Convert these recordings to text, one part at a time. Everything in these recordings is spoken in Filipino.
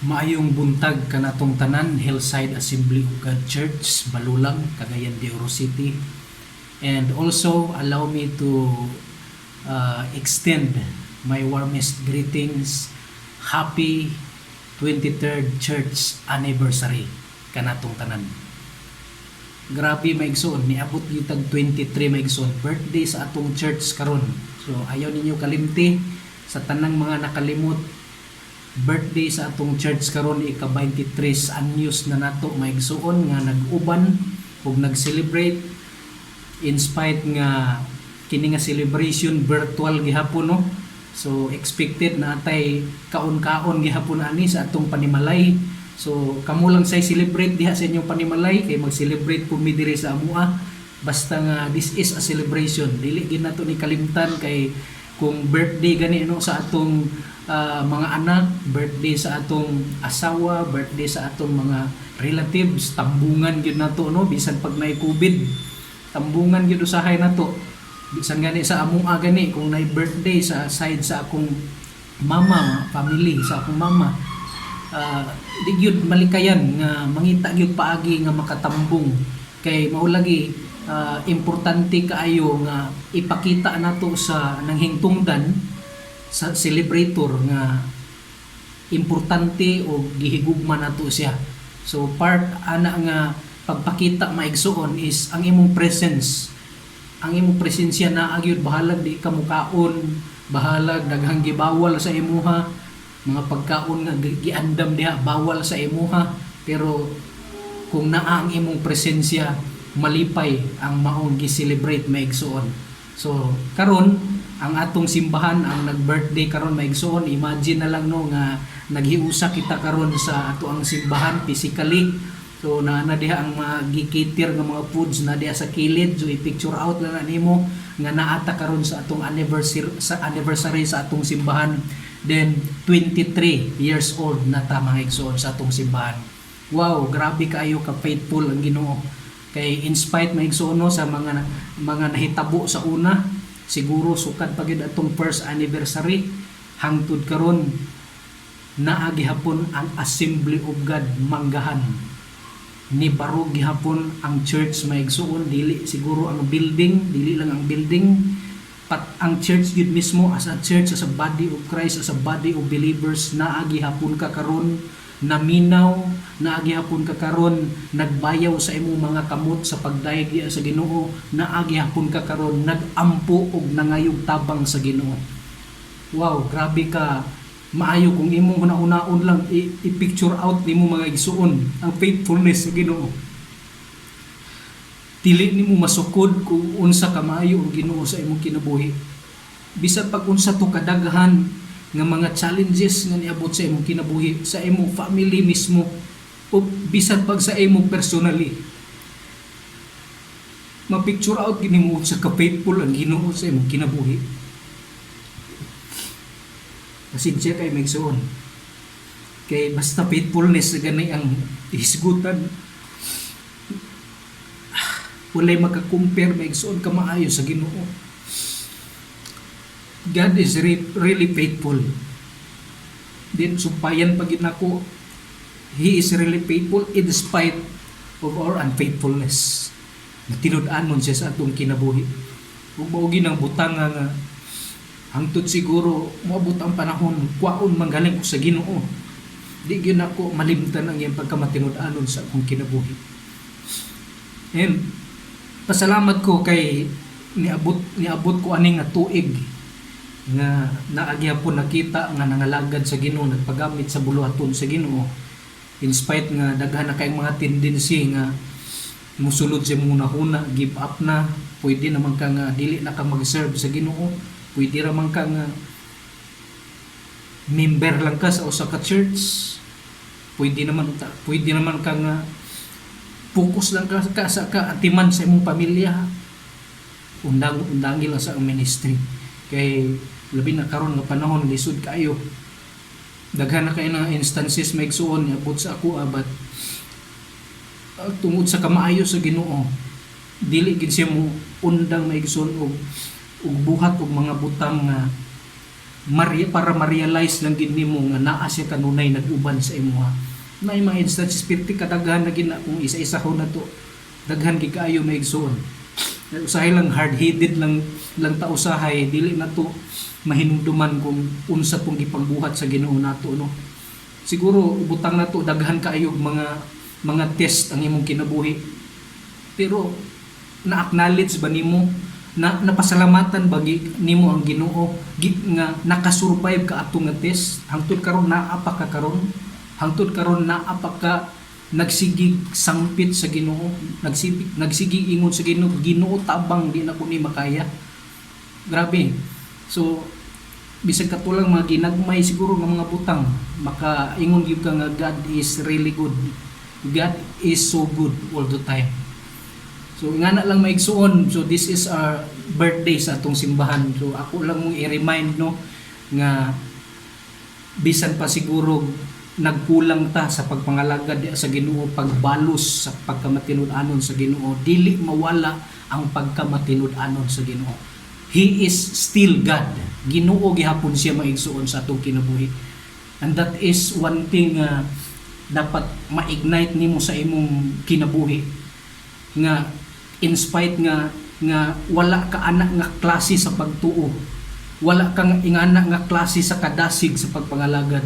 Maayong buntag kanatong tanan Hillside Assembly of God Church, Balulang, Cagayan de Oro City. And also allow me to extend my warmest greetings. Happy 23rd Church Anniversary kanatong tanan. Grabe maigsoon, niabot yung tag 23 maigsoon. Birthday sa atong church karon. So ayaw ninyo kalimti sa tanang mga nakalimot. Birthday sa atong church karon ika-23 anyos na nato maigsuon nga nag-uban ug nag-celebrate in spite nga kini nga celebration virtual gihapon no. So expected na atay kaon-kaon gihapon ani sa atong panimalay. So kamo lang say celebrate diha sa inyong panimalay kay mag-celebrate pud mi diri sa amua. Basta nga this is a celebration. Dili gid nato ni kalimtan kay kung birthday gani no sa atong mga anak, birthday sa atong asawa, birthday sa atong mga relatives, tambungan gyud nato no bisan pag may COVID, tambungan gyud usahay nato. Bisan gani sa amua gani kung nay birthday sa side sa akong mama, family sa akong mama, di gyud malikayan nga mangita gyud paagi nga makatambong kay mao lagi importante kaayo nga ipakita nato sa nanghingtungdan sa celebrator nga importante o gihigugma nato siya. So part ana nga pagpakita maigsuon is ang imong presence. Ang imong presensya na agyud bahalag di ka mukaon, bahalag daghang gibawal sa imuha, mga pagkaon nga giandam diha bawal sa imuha, pero kung naa ang imong presensya malipay ang maong gi-celebrate maigsuon. So karon ang atong simbahan ang nag-birthday karon maigsuon, imagine na lang no nga naghiusa kita karon sa ato ang simbahan physically. So na diha ang gi-cater nga mga foods na diha sa kilid, so i-picture out lang nimo nga naata karon sa atong anniversary sa atong simbahan. Then 23 years old na ta mga igsoon sa atong simbahan. Wow, grabe kaayo ka faithful ang Ginoo. Kay in spite maigsoon no sa mga nahitabo sa una, siguro sukad pa gid atong first anniversary hangtod karon naa gihapon ang Assembly of God Manggahan. Ni barog gihapon ang church maigsuon, dili siguro ang building, dili lang ang building, pat ang church gid mismo as a church, as a body of Christ, as a body of believers naa gihapon ka karon naminaw, naagihapon ka karon nagbayaw sa imong mga kamot sa pagdayeg sa Ginoo, naagihapon ka karon nagampo og nangayog tabang sa Ginoo. Wow, grabe ka maayo kung imong una-unaon lang i-picture out nimo mga igsuon ang faithfulness sa Ginoo. Dili nimo masukod kung unsa ka maayo ang Ginoo sa imong kinabuhi. Bisan pag unsa to kadaghan nga mga challenges nga niabot sa imong kinabuhi, sa imong family mismo, o bisan pag sa imong personally, ma-picture out gini mo sa ka-faithful ang Ginoo sa imong kinabuhi. Pasensya kay maigsuon. Kay basta faithfulness gani ang hisgutan. Walay maka-compare maigsuon ka maayo sa Ginoo. God is really faithful. Din sumpayan pagid nako, He is really faithful in spite of our unfaithfulness. Tinud-anon siya sa atong kinabuhi. Ug mao ginang butang nga hangtod siguro moabot ang panahon kwaon manggaling ko sa Ginoo. Di gyud ako malimtan ang iyang pagkamatinud-anon sa akong kinabuhi. And pasalamat ko kay niabot ko aning nga tuig nga naagyapon nakita nga nangalagad sa Ginoo, nagpagamit sa buluhaton sa Ginoo, in spite nga daghan na kayong mga tendency nga musulod sa muna huna, give up na, pwede naman ka nga dili na ka mag-serve sa Ginoo, pwede naman ka nga member lang ka sa usa ka church, pwede naman ka nga focus lang ka sa kaatiman sa imong pamilya, undangi lang sa ministry. Kay labi na karon nga panahon lisod kaayo, daghan na kay na instances maigsuon abot sa ako but tungod sa kamaayo sa Ginoo dili gid siya mo undang maigsuon og buhat og mga butang nga para ma-realize lang gid nimo nga naa siya kanunay nag-uban sa imo. May mga instances perti kadaghan na gina kung isa-isa ho na to daghan gid kaayo maigsuon. Usahay lang hard-headed lang ta usahay dili na to mahinumduman kung unsa pong gipangbuhat sa Ginoo nato no. Siguro butang na to daghan kaayo mga test ang imong kinabuhi. Pero na-acknowledge ba nimo na napasalamatan ba nimo ang Ginoo nga nakasurvive ka atong nga test hangtod karon naa pa ka karon hangtod karon naa pa ka nagsigig sangpit sa Ginoo nagsigig ingon sa Ginoo tabang di na ko ni makaya. Grabe. So bisag katulang mga ginagmay siguro ng mga butang makaingon gyud ka nga God is really good. God is so good all the time. So nga na lang maigsuon. So this is our birthday sa atong simbahan. So ako lang mong i-remind no nga bisan pa siguro nagkulang ta sa pagpangalagad sa Ginoo, pagbalos sa pagkamatinud-anon sa Ginoo, dili mawala ang pagkamatinud-anon sa Ginoo. He is still God. Ginoo gihapon siya maigsuon sa atong kinabuhi. And that is one thing dapat ma-ignite nimo sa imong kinabuhi nga in spite nga wala ka anak nga klase sa pagtuo, wala kang ingana nga klase sa kadasig sa pagpangalagad,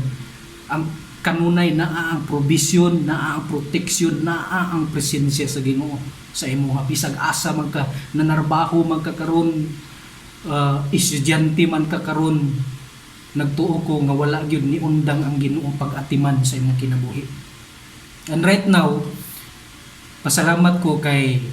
ang kanunay naa ang provision, naa ang protection, naa ang presensya sa Ginoo sa imong bisag asa man ka nanarbaho man ka karon, estudyante man ka karon, nagtuo ko nga wala gyud ni undang ang Ginoo pag-atiman sa imong kinabuhi. And right now pasalamat ko kay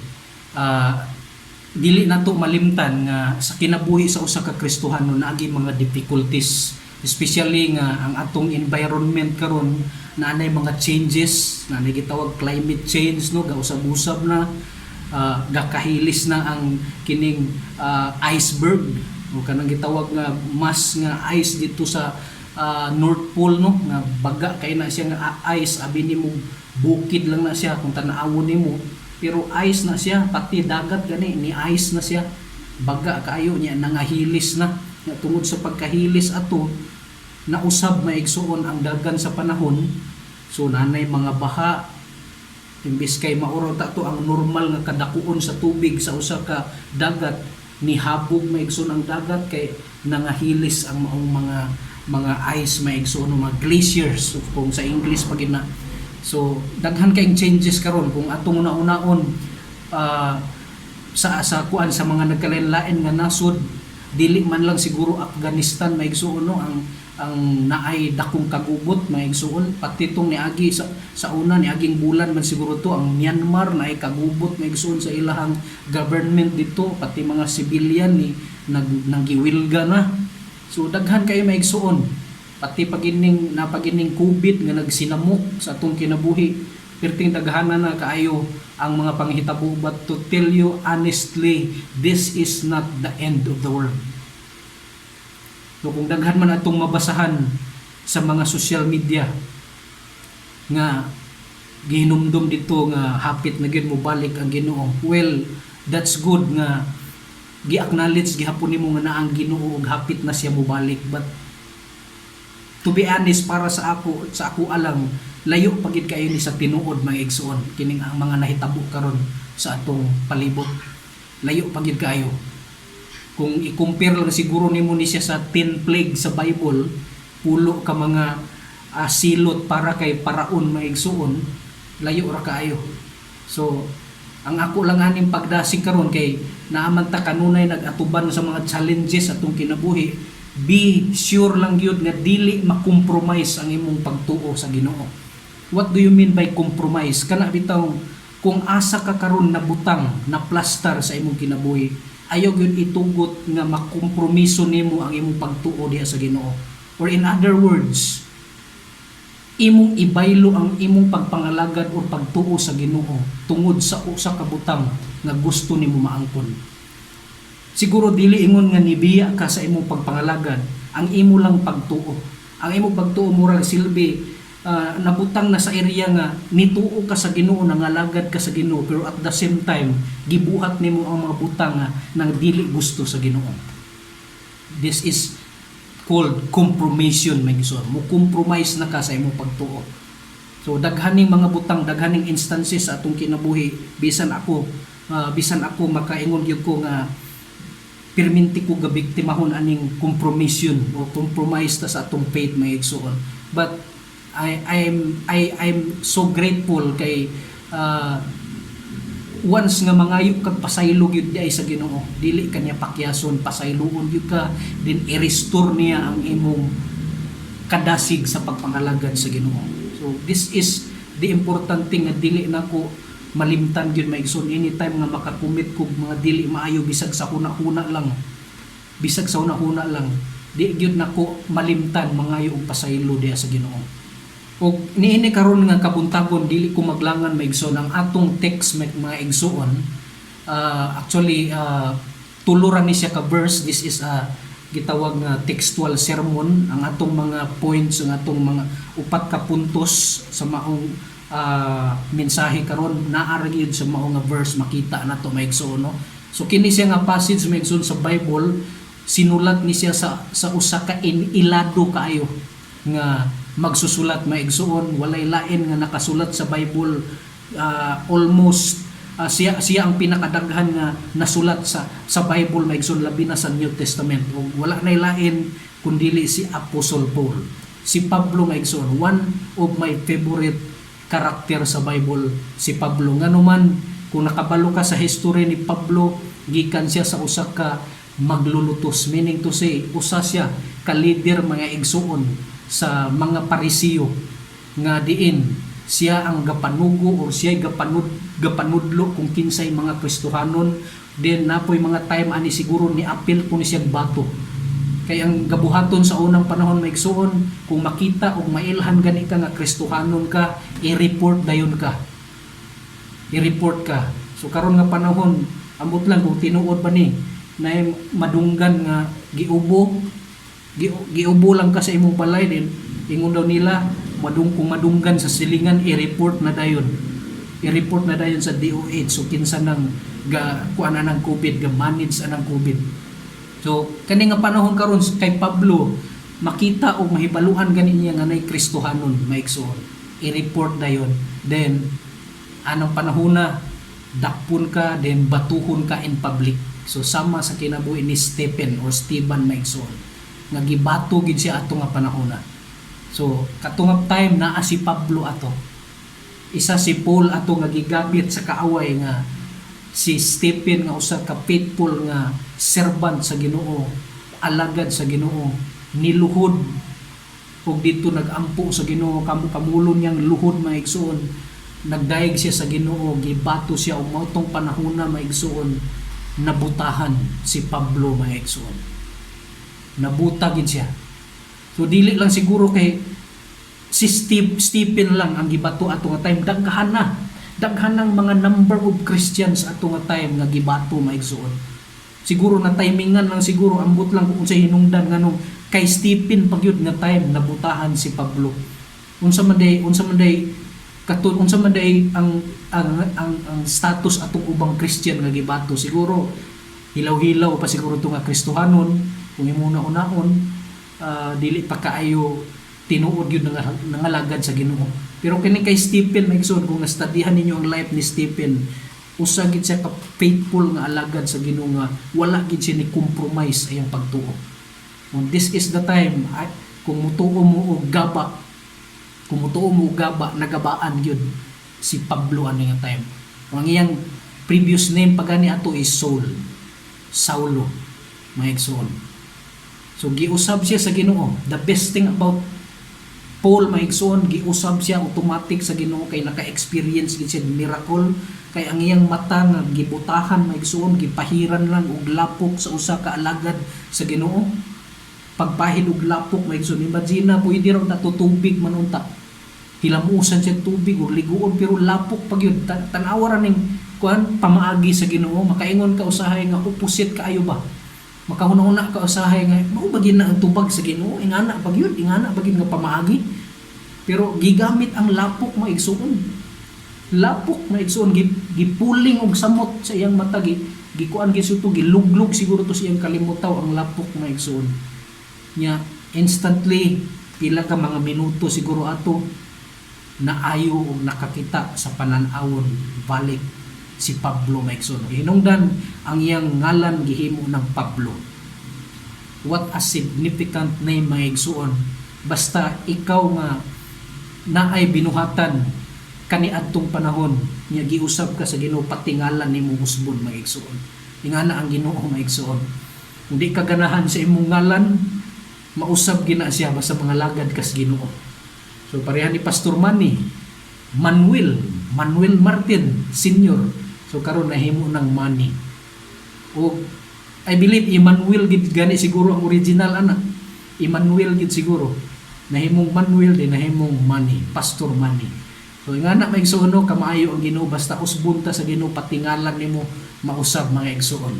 dili nato malimtan nga sa kinabuhi sa usa ka Kristohano naagi mga difficulties, especially nga ang atong environment karon naanay mga changes, naanay gitawag climate change no, gausab-usab na, gakahilis na ang kining iceberg o kanang gitawag nga mas nga ice dito sa North Pole no, nga baga kay na siya nga ice, abi nimo bukid lang na siya kung tan-awon nimo, pero ice na siya, pati dagat gani ni ice na siya, baga kaayo niya nangahilis na tungod sa pagkahilis ato nausab maigsuon ang dagan sa panahon. So nanay mga baha, imbis kay mauraw ta to ang normal nga kadakuon sa tubig sa usa ka dagat, ni habog maigsuon ang dagat kay nangahilis ang maong mga ice maigsuon mga glaciers, so, kung sa English pag na. So daghan kayong changes karon kung atong una-unaon sa kuan sa mga nagkalain-lain nga nasod, dili man lang siguro Afghanistan maigsuon no ang naay dakong kagubot maigsuon, pati tong niagi sa una niaging bulan man siguro to ang Myanmar naay kagubot maigsuon sa ilahang government dito, pati mga civilian ni nanggiwilga na. So daghan kay maigsuon, pati napagining COVID nga nagsinamok sa atong kinabuhi, perting daghanan na kaayo ang mga panghitabo. But to tell you honestly, this is not the end of the world. So kung daghan man atong mabasahan sa mga social media nga gihinumdum dito nga hapit na gyud mo balik ang Ginoo, well, that's good nga gi-acknowledge gihapon nimo nga naa ang Ginoo ug hapit na siya mobalik. But to be honest, para sa ako alang layo pagid kayo ni sa tinuod mga igsoon kining ang mga nahitabo karon sa atong palibot, layo pagid kayo. Kung i-compare lang siguro nimo ni siya sa 10 plague sa Bible, pulo ka mga silot para kay paraon mga igsoon, layo ra kaayo. So ang ako lang aning pagdasig karon kay naaman ta kanunay nag-atuban sa mga challenges atong kinabuhi. Be sure lang yun nga dili makompromise ang imong pagtuo sa Ginoo. What do you mean by compromise? Kana bitaw kung asa ka karon na butang na plaster sa imong kinabuhi, ayaw gyud itugot nga makompromiso nimo ang imong pagtuo diha sa Ginoo. Or in other words, imong ibaylo ang imong pagpangalagad o pagtuo sa Ginoo tungod sa usa ka butang nga gusto nimo maangkon. Siguro dili ingon nga nibiya ka sa imong pagpangalagad, ang imo lang pagtuo. Ang imong pagtuo murag silbi nabutang na sa area nga nituo ka sa Ginoo, nangalagad ka sa Ginoo, pero at the same time gibuhat nimo ang mga butang nga nang dili gusto sa Ginoo. This is called compromission may igsoon. Mo compromise na ka sa imong pagtuo. So daghaning mga butang, daghaning instances sa atong kinabuhi, bisan ako makaingon gyud ko nga perminti ko gabiktimahon aning compromission o compromise ta sa atong faith may igsoon. But I'm so grateful kay once nga mangayo kag pasaylo gyud di sa Ginoo, dili kanya pakyason, pasayloon gyud ka, din i-restore niya ang imong kadasig sa pagpangalagad sa Ginoo. So this is the important thing nga dili nako malimtan gyud maigsoon anytime nga makakumit kog mga dili maayo bisag sa huna-huna lang. Bisag sa huna-huna lang, di gyud nako malimtan mangayo og pasaylo diha sa Ginoo. O niini karon nga kabuntagon dili ko maglangan maigsoon ang atong text mga igsoon. Actually tuluran ni siya ka verse. This is a gitawag nga textual sermon. Ang atong mga points, ang atong mga upat ka puntos sa maong mensahe karon naara gyud sa mao nga verse makita nato maigsoon, no? So kini siya nga passage maigsoon sa Bible, sinulat ni siya sa usa ka ilado kaayo nga magsusulat maigsoon. Walay lain nga nakasulat sa Bible, almost siya ang pinakadaghan nga nasulat sa Bible maigsoon, labi na sa New Testament. O wala nay lain kundili si Apostle Paul, si Pablo maigsoon. One of my favorite karakter sa Bible si Pablo. Nganuman kung nakabalo ka sa history ni Pablo, gikan siya sa usa ka maglulutos, meaning to say usa siya ka leader mga igsoon sa mga Parisiyo nga diin siya ang gapanugo or siya gapanudlo kung kinsay mga Kristohanon. Then napoy mga time ani siguro ni apil kung siya bato. Kay ang gabuhaton sa unang panahon maigsoon, kung makita o mailhan gani ka nga Kristohanon ka, i-report dayon ka. I-report ka. So karon nga panahon, ambot lang kung tinuod ba ni na madunggan nga giubo lang ka sa imong balay, din ingon daw nila kung madunggan sa silingan, i-report na dayon. I-report na dayon sa DOH. So kinsa nang kuan nang COVID, ga manage anang COVID. So kani nga panahon karon kay Pablo, makita o mahibaluhan gani niya nga nay Kristohanon maigsoon, i-report dayon. Then anong panahon na dakpon ka, then batuhon ka in public. So sama sa kinabuhi ni Stephen maigsoon, nga gibato gid siya ato nga panahon na. So katong time naa si Pablo ato, isa si Paul ato nga gigamit sa kaaway nga si Stephen nga usa ka faithful nga servant sa Ginoo, alagad sa Ginoo, niluhod ug dito nagampo sa Ginoo, kamulon niyang luhod maigsoon, nagdaig siya sa Ginoo, gibato siya og mautong panahon na maigsoon, nabutahan si Pablo maigsoon, nabuta gid siya. So dili lang siguro kay si Stephen lang ang gibato ato nga time, daghan ng mga number of Christians ato nga time nga gibato maigsoon. Siguro na timingan lang, siguro ambot lang kung sa hinungdan nganong kay Stephen pagyud nga time nabutahan si Pablo. Unsa man day ang status atong ubang Christian nga gibato, siguro hilaw-hilaw pa siguro to nga Kristohanon kung imuna unahon, dili pa kaayo tinuod gyud nangalagad sa Ginoo. Pero kini kay Stephen maigsoon, kung nastudihan ninyo ang life ni Stephen, usa gid siya ka faithful nga alagad sa Ginoo nga wala gid siya ni compromise ayang pagtuo. This is the time kung mutuo mo og gaba, nagabaan gyud si Pablo ani nga time. Ang iyang previous name pagani ato is Saulo maigsoon. So giusab siya sa Ginoo. The best thing about Paul maigsoon, giusab siya automatic sa Ginoo kay naka-experience gid siya miracle. Kay ang iyang mata nga gibutahan maigsoon, gipahiran lang og lapok sa usa ka alagad sa Ginoo. Pagpahid og lapok maigsoon, imagine na pwede raw natutubig manunta. Hilamusan siya tubig o liguon, pero lapok pag yun, tanawa ra ning kuan pamaagi sa Ginoo. Makaingon ka usahay nga opposite kaayo ba, makahuna-huna ka usahay nga mao bagin na ang tubag sa Ginoo, ingana bagin nga pamaagi. Pero gigamit ang lapok maigsoon. Lapok na igsoon, gipuling og samot sa iyang mata, gikuan gisuto, giluglog siguro to sa iyang kalimutaw ang lapok na igsoon nya. Instantly, pila ka mga minuto siguro ato, naayo o nakakita sa pananawon balik si Pablo maigsoon. Hinungdan ang iyang ngalan gihimo ng Pablo. What a significant name maigsoon. Basta ikaw nga naay binuhatan kaniadtong panahon niya giusab ka sa Ginoo pati ngalan nimo usbon maigsoon. Ingana ang Ginoo maigsoon. Hindi ka ganahan sa imong ngalan, mausab gina siya basta mga lagad kas Ginoo. So pareha ni Pastor Manny, Manuel Martin Senior. So karon nahimo ng Manny. O I believe Emmanuel gid gani siguro ang original anak. Emmanuel gid siguro. Nahimong Manuel din nahimong Manny, Pastor Manny. So ingana maigsuon no kamaayo ang Ginoo basta usbon ta sa Ginoo pati ngalan nimo mausab mga igsuon.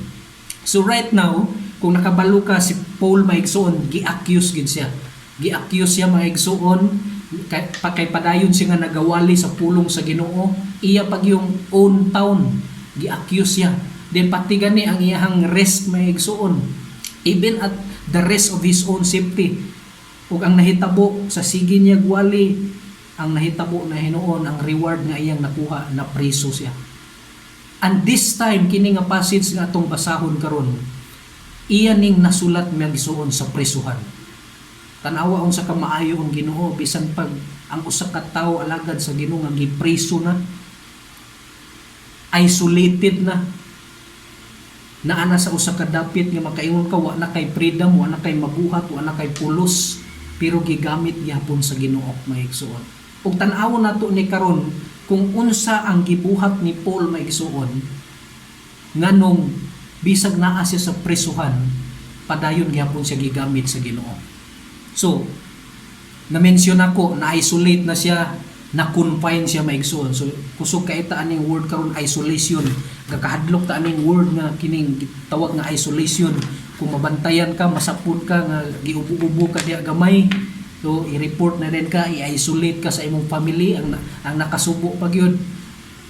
So right now, kung nakabalo ka si Paul maigsuon, gi-accuse gid siya. Gi-accuse siya maigsuon kay padayon siya nga nagawali sa pulong sa Ginoo, iya pag yung own town gi-accuse siya. Then pati gani ang iyahang rest maigsuon, even at the rest of his own safety. Ug ang nahitabo sa sige niya gwali, ang nahitabo na hinuon ang reward nga iyang nakuha na preso siya. And this time kini nga passage nga atong basahon karon, iya ning nasulat nga gisuon sa presuhan. Tanawa unsa ka maayo ang Ginoo bisan pag ang usa ka tawo alagad sa Ginoo nga gipreso na, isolated na, naana sa usa ka dapit nga makaingon ka wa na kay freedom, wa na kay mabuhat, wa na kay pulos, pero gigamit gyapon sa Ginoo maigsuon. Ug tan-awon nato ni karon kung unsa ang gibuhat ni Paul maigsuon nganong bisag naa siya sa presuhan, padayon gyapon siya gigamit sa Ginoo. So, na-mention ako, na-isolate na siya, na-confine siya maigsoon. So, kusog kaita aning word karon isolation. Kakahadlok ta aning word nga kining tawag nga isolation. Kung mabantayan ka, masapod ka, nga giubo-ubo ka diya gamay, so, i-report na rin ka, i-isolate ka sa imong family, ang nakasubo pag yun.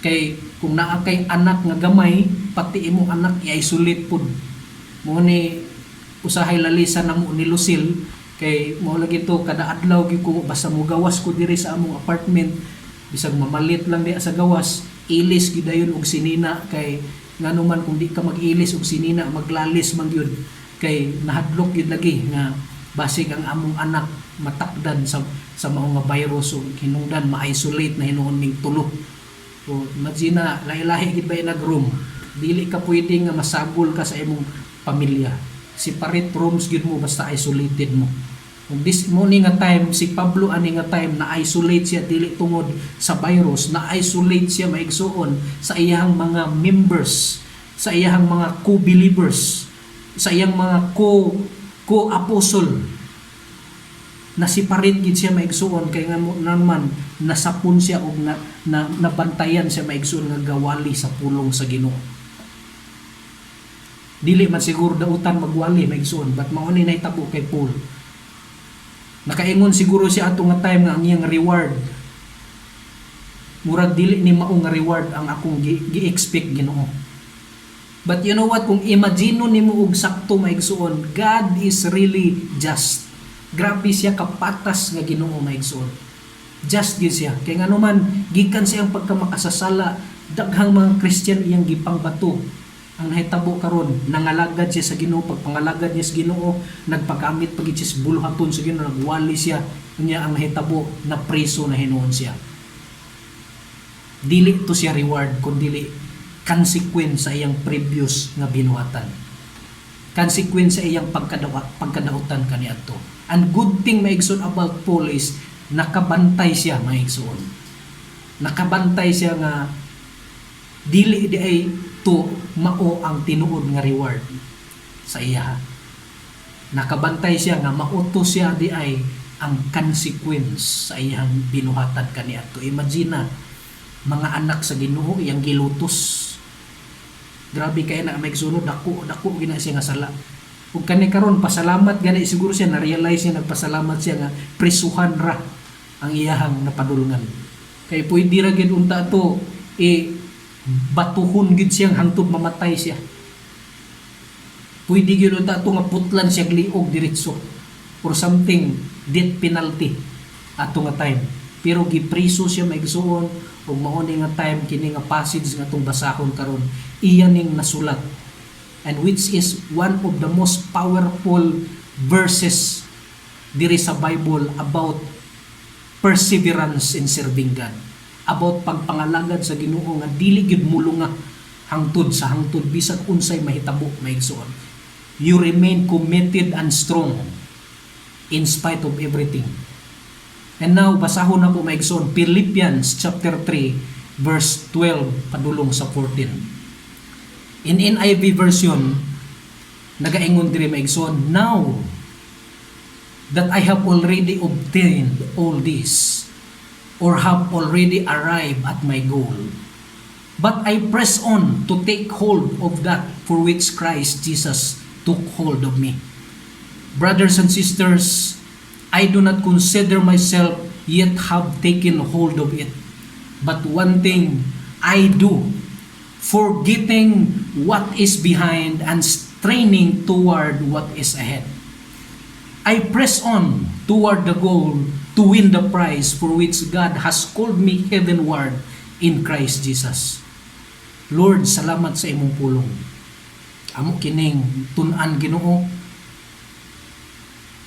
Kay, kung naa kay anak nga gamay, pati imong anak, i-isolate po. Mo ni, usahay lalisan na mo ni Lucille, kay mo lagi to kada adlaw gyud ko basta mo gawas ko diri sa among apartment bisag mamalit lang diya sa gawas ilis gyud dayon og sinina kay ngano man kung di ka mag-ilis og sinina maglalis man gyud kay nahadlok gyud lagi nga basig ang among anak matakdan sa mao nga virus o hinungdan ma-isolate na hinuon ning tulo. So imagine na lahi-lahi gid ba nag-room dili ka pwede nga masagol ka sa imong pamilya. Separate rooms gyud mo basta isolated mo. Kung this morning nga time si Pablo ani nga time na isolate siya dili tungod sa virus, na isolate siya maigsuon sa iyang mga members, sa iyang mga co-believers, sa iyang mga co-apostle. Na separate gid siya maigsuon kay nga naman nasapon siya og nabantayan siya maigsuon nga gawali sa pulong sa Ginoo. Dili man siguro dautan magwali maigsuon but mao ni nahitabo kay Paul. Nakaingon siguro siya ato nga time nga ang iyang reward murag dili ni mao nga reward ang akong gi-expect Ginoo. But you know what, kung imagine nimo og sakto maigsuon, God is really just. Grabe siya kapatas nga Ginoo maigsuon. Just gyud siya. Kay ngano man gikan siyang pagkamakasasala, daghang mga Christian iyang gipangbato. Ang nahitabo karon nangalagad siya sa Ginoo, pagpangalagad niya sa Ginoo nagpagamit pagit siya sa buluhaton sa Ginoo, nagwali siya unya ang nahitabo na preso na hinuon siya. Dili to siya reward kundi consequence sa iyang previous nga binuhatan, consequence sa iyang pagkadautan kaniadto. And good thing maigsoon about Paul is nakabantay siya maigsoon, nakabantay siya nga dili di ay to mao ang tinuod nga reward sa iya. Nakabantay siya nga mauto siya di ay ang consequence sa iyang binuhatan kaniadto. Imagine na mga anak sa Ginoo iyang gilutos. Grabe kay na maigsuno dako gina siya nga sala. Ug kani karon pasalamat gani siguro siya na realize siya nagpasalamat siya nga prisuhan ra ang iyahang napadulngan. Kay pwede ra gid unta to batuhon gid siyang hangtod mamatay siya. Pwede gyud ta to nga putlan siya liog diretso. or something, death penalty ato nga time. Pero gipriso siya maigsuon ug mao ni nga time kini nga passage nga atong basahon karon iya ning nasulat, and which is one of the most powerful verses diri sa Bible about perseverance in serving God, about pagpangalagad sa Ginoo nga dili gyud mulunga hangtod sa hangtod bisan unsay mahitabo maigsuon. You remain committed and strong in spite of everything. And now basahon na po maigsuon Philippians chapter 3 verse 12 padulong sa 14. In NIV version nagaingon diri maigsuon, now that I have already obtained all this, or have already arrived at my goal, but I press on to take hold of that for which Christ Jesus took hold of me. Brothers and sisters, I do not consider myself yet have taken hold of it, but one thing I do, forgetting what is behind and straining toward what is ahead, I press on toward the goal to win the prize for which God has called me heavenward in Christ Jesus. Lord, salamat sa imong pulong. Amo kining tun-an Ginoo.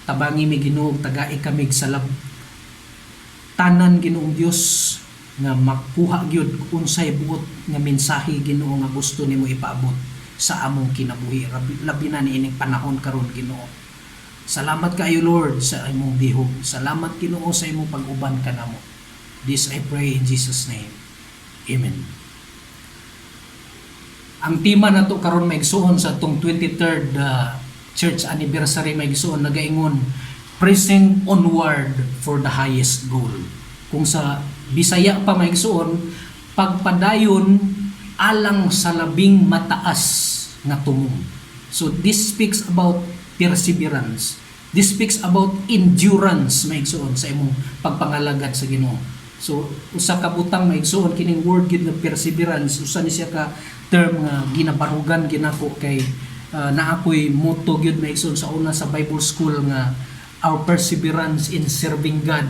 Tabangi mi Ginoo, tagai kami salab. Tanan Ginoong Dios nga makuha gyud unsay buot nga mensahe Ginoo nga gusto nimo ipaabot sa among kinabuhi. Labi na niining panahon karon Ginoo. Salamat kaayo Lord sa imong bihog. Salamat Ginoo sa imong pag-uban kanamo. This I pray in Jesus name. Amen. Ang tema nato karon maigsuon sa atong 23rd church anniversary maigsuon nagaingon pressing onward for the highest goal. Kung sa Bisaya pa maigsuon pagpadayon alang sa labing mataas nga tumong. So this speaks about perseverance. This speaks about endurance maigsuon sa imong pagpangalagad sa Ginoo. So usa ka butang maigsuon kining word gid nga perseverance, usa ni siya ka term nga ginabarugan ginako kay naakoy motto gyud maigsuon sa una sa Bible school nga our perseverance in serving God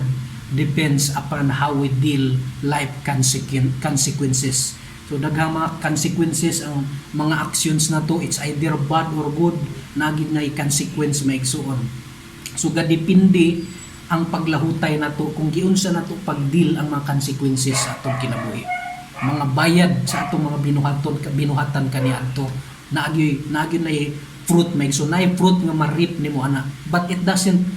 depends upon how we deal life consequences. So daghang mga consequences ang mga actions na to, it's either bad or good, naging na consequence maigsuon. So gadepende ang paglahutay na to kung giunsa na to pag-deal ang mga consequences sa atong kinabuhi. Mga bayad sa atong mga binuhatan kaniadto naagi na fruit maigsuon, na fruit nga ma-reap nimo ana. But it doesn't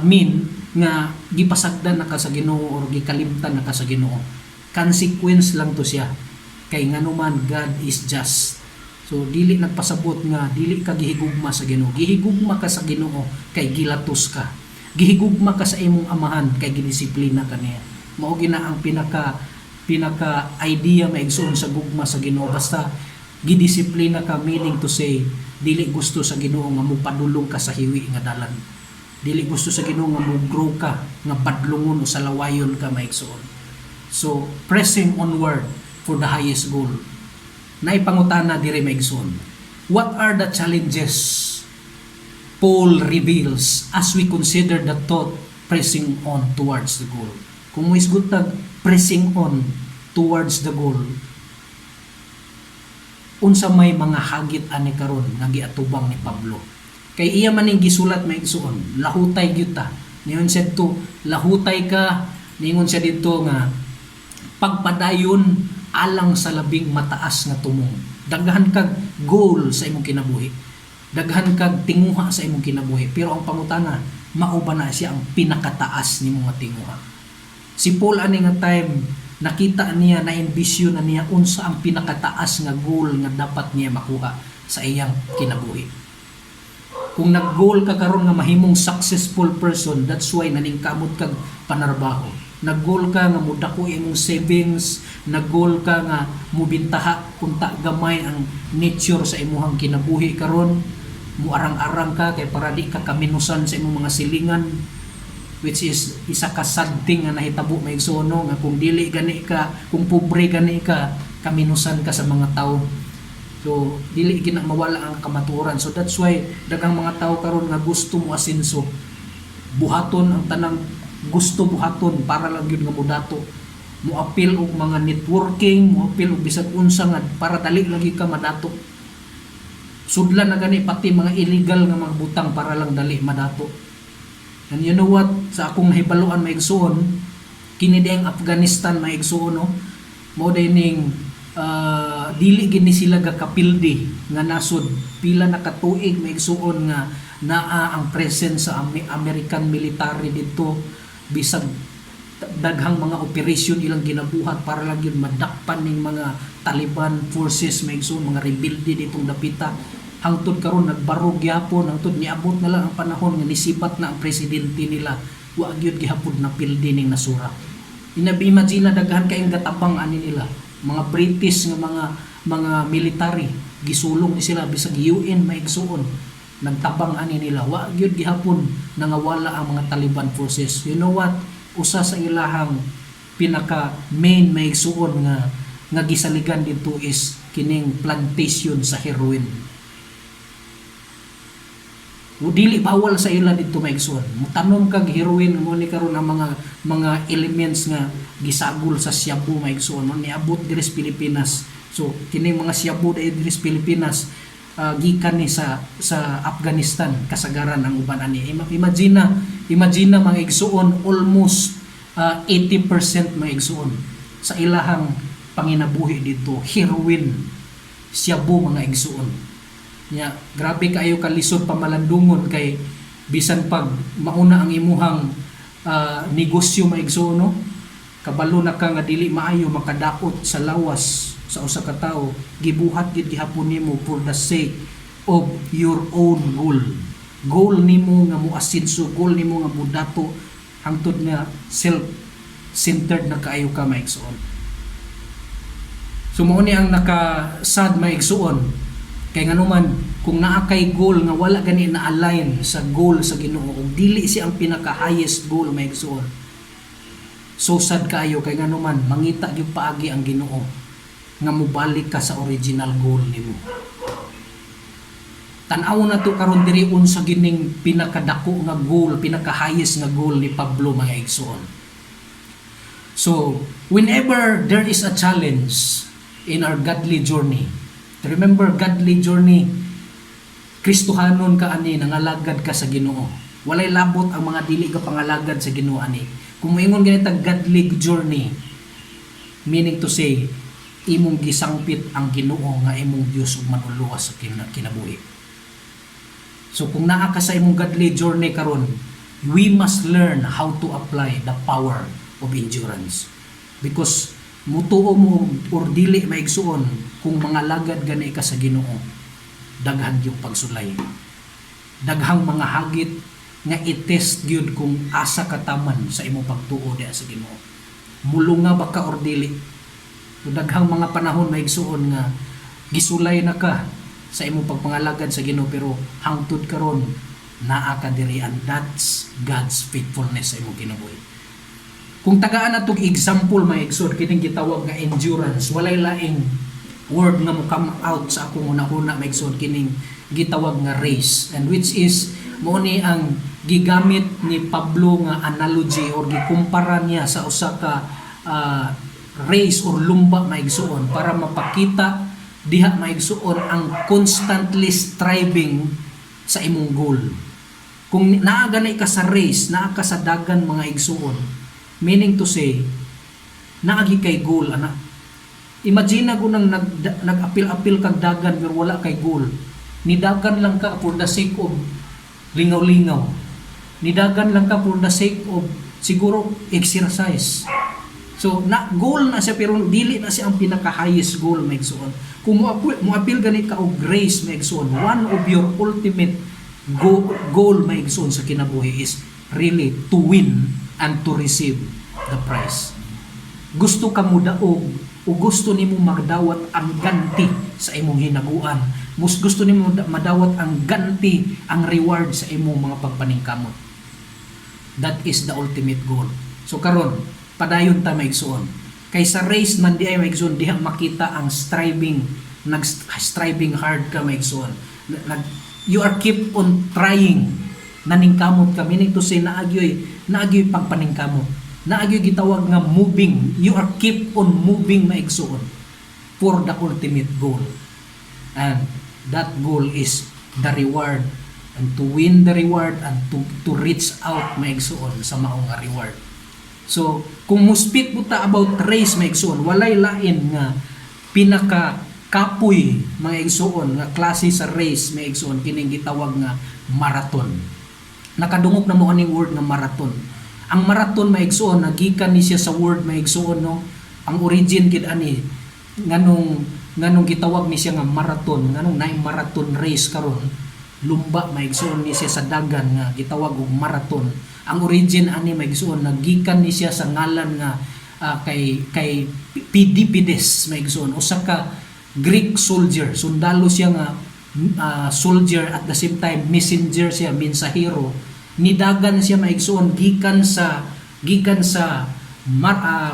mean nga gipasagdan na ka sa Ginoo or gikalimtan na ka sa Ginoo. Consequence lang to siya. Kay nganuman God is just. So dili nagpasabot nga dili ka gihigugma sa Ginoo. Gihigugma ka sa Ginoo kay gilatos ka. Gihigugma ka sa imong amahan kay gidisiplina ka niya. Mao gina ang pinaka idea maigsuon sa gugma sa Ginoo. Basta gidisiplina ka, meaning to say dili gusto sa Ginoo nga mopadulong ka sa hiwi nga dalan. Dili gusto sa Ginoo nga mo-grow ka nga badlungon o sa lawayon ka maigsuon. So pressing onward for the highest goal. Naipangutana diri maigsoon. What are the challenges Paul reveals as we consider the thought pressing on towards the goal? Kung mo isgot tag pressing on towards the goal, unsa may mga hagit ani karon nga giatubang ni Pablo. Kay iya man ning gisulat maigsoon, lahutay gyud ta. Niyon siya to, lahutay ka, ningon siya dito nga pagpadayon alang sa labing mataas nga tumong. Daghan kag goal sa imong kinabuhi. Daghan kag tinguha sa imong kinabuhi. Pero ang pangutana, mao ba na siya ang pinakataas nimo nga tinguha? Si Paul ani nga time nakita niya, na-envision na niya unsa ang pinakataas nga goal nga dapat niya makuha sa iyang kinabuhi. Kung nag-goal ka karon nga mahimong successful person, that's why naningkamot kag panarbaho. Nag-goal ka nga mudako imong savings, nag-goal ka nga mubintaha kunta gamay ang nature sa imong kinabuhi karon, muarang-arang ka kay para di ka kaminusan sa imong mga silingan, which is isa ka sad thing nga nahitabo maigsono nga kung dili gani ka, kung pobre gani ka, kaminusan ka sa mga tao. So dili gina mawala ang kamatuoran. So that's why daghang mga tao karon nga gusto mo asenso, buhaton ang tanang gusto buhaton para lang yun nga modato, mo appeal og mga networking, mo appeal og bisag unsa nga para dali lagi ka madato. Sudlan na gani pati mga illegal nga mga butang para lang dali madato. And you know what, sa akong nahibaluan maigsuon, kini ang Afghanistan maigsuon, no, mo dining dili gini sila gakapildi nga nasod pila na katuig maigsuon nga naa ang presence sa American military dito, bisag daghang mga operasyon ilang ginabuhat para lang yun madakpan ning mga Taliban forces maigsoon, mga rebelde ditong dapita. Hangtod karon nagbarog gyapon, hangtod niabot na lang ang panahon nga nisipat na ang presidente nila, wa gyud gihapon na pildi ning nasura. Imagine daghan kay gatabang ani nila, mga British nga mga military, gisulong ni sila bisag UN maigsuon, nagtabang ani nila, wa gyud gihapon nangawala ang mga Taliban forces. You know what, usa sa ilahang pinaka main maigsuon nga gisaligan dito is kining plantation sa heroin. Dili bawal sa ila dito maigsuon, mutanom kag heroin mo ni karon ang mga elements nga gisagol sa Cebu maigsuon, mo niabot diri sa Pilipinas. So kining mga Cebu diri sa Pilipinas, gikan ni sa Afghanistan kasagaran ang uban ani. Imagine mga igsuon, almost 80% mga igsuon sa ilahang panginabuhi dito heroin, Cebu mga igsuon. Grabe kayo kalisod pamalandungon kay bisan pag mauna ang imuhang negosyo mga igsuon, no? Kabalo na ka nga dili maayo makadaot sa lawas sa usa ka tawo, gibuhat gid gihapon nimo for the sake of your own goal nimo nga moasinso, goal nimo nga modato, hangtod nga self-centered na kaayo ka maigsuon. So mao ni ang nakasad maigsuon, kay nganuman kung naa kay goal nga wala gani na align sa goal sa Ginoo, ug dili siya ang pinaka highest goal maigsuon, so sad kayo kay nganuman mangita gyud paagi ang Ginoo nga mobalik ka sa original goal nimo. Tan-aw na to karon diri unsa gining pinakadako nga goal, pinaka-highest nga goal ni Pablo mga igsoon. So, whenever there is a challenge in our godly journey, remember godly journey, Kristohanon ka ani, nangalagad ka sa Ginoo. Walay labot ang mga dili ka pangalagad sa Ginoo ani. Kung moingon ganita godly journey, meaning to say imong gisangpit ang Ginoo nga imong Dios ug manuluwas sa kinabuhi. So kung naa ka sa imong godly journey karon, we must learn how to apply the power of endurance. Because mutuo mo or dili maigsuon, kung mga lagad gani ka sa Ginoo, daghan yung pagsulay. Daghang mga hagit nga i-test gyud kung asa ka taman sa imong pagtuo diha sa Ginoo. Mulunga ba ka or dili? So, daghang mga panahon maigsuon nga gisulay na ka sa imong pagpangalagad sa Ginoo, pero hangtod karon naa ka diri, and that's God's faithfulness sa imong kinabuhi. Kung tagaan natong example maigsoon kining gitawag nga endurance, walay laing word nga mo come out sa akong una-una maigsoon kining gitawag nga race, and which is mao ni ang gigamit ni Pablo nga analogy or gikumpara niya sa usa ka race or lumba maigsuon para mapakita diha maigsuon ang constantly striving sa imong goal. Kung naa gani ka sa race, naa ka sa dagan mga igsuon, meaning to say naagi kay goal ana. Imagine ko nang nag-apil-apil kag dagan pero wala kay goal. Nidagan lang ka for the sake of lingaw-lingaw. Nidagan lang ka for the sake of siguro exercise. So na goal na siya pero dili na siya ang pinaka-highest goal maigsuon. Kung mo-appeal gani ka og grace maigsuon, one of your ultimate goal maigsuon sa kinabuhi is really to win and to receive the prize. Gusto ka mo daog o gusto nimo magdawat ang ganti sa imong hinaguan. Gusto nimo madawat ang ganti, ang reward sa imong mga pagpaningkamot. That is the ultimate goal. So karon padayon ta maigsuon. Kay sa race man di ay maigsuon, diha makita ang striving hard ka maigsuon. You are keep on trying naningkamot ka, meaning to say naagyoy pagpaningkamot, naagyoy gitawag nga moving, you are keep on moving maigsuon for the ultimate goal, and that goal is the reward, and to win the reward and to reach out maigsuon sa maong nga reward. So kung mo speak buta about race maigsuon, walay lain nga pinaka kapoy mga igsuon nga klase sa race maigsuon kining gitawag nga marathon. Nakadungog na mo aning word nga marathon. Ang marathon maigsuon nagikan ni siya sa word maigsuon, no. Ang origin kid ani nganong gitawag ni siya nga marathon, nganong naay marathon race karon, lumba maigsuon ni siya sa dagan nga gitawag og marathon. Ang origin ani maigsuon nagikan ni siya sa ngalan nga kay Pidipides maigsuon, usa ka Greek soldier, sundalo siya nga soldier, at the same time messenger siya, mensahero. Nidagan siya maigsuon gikan sa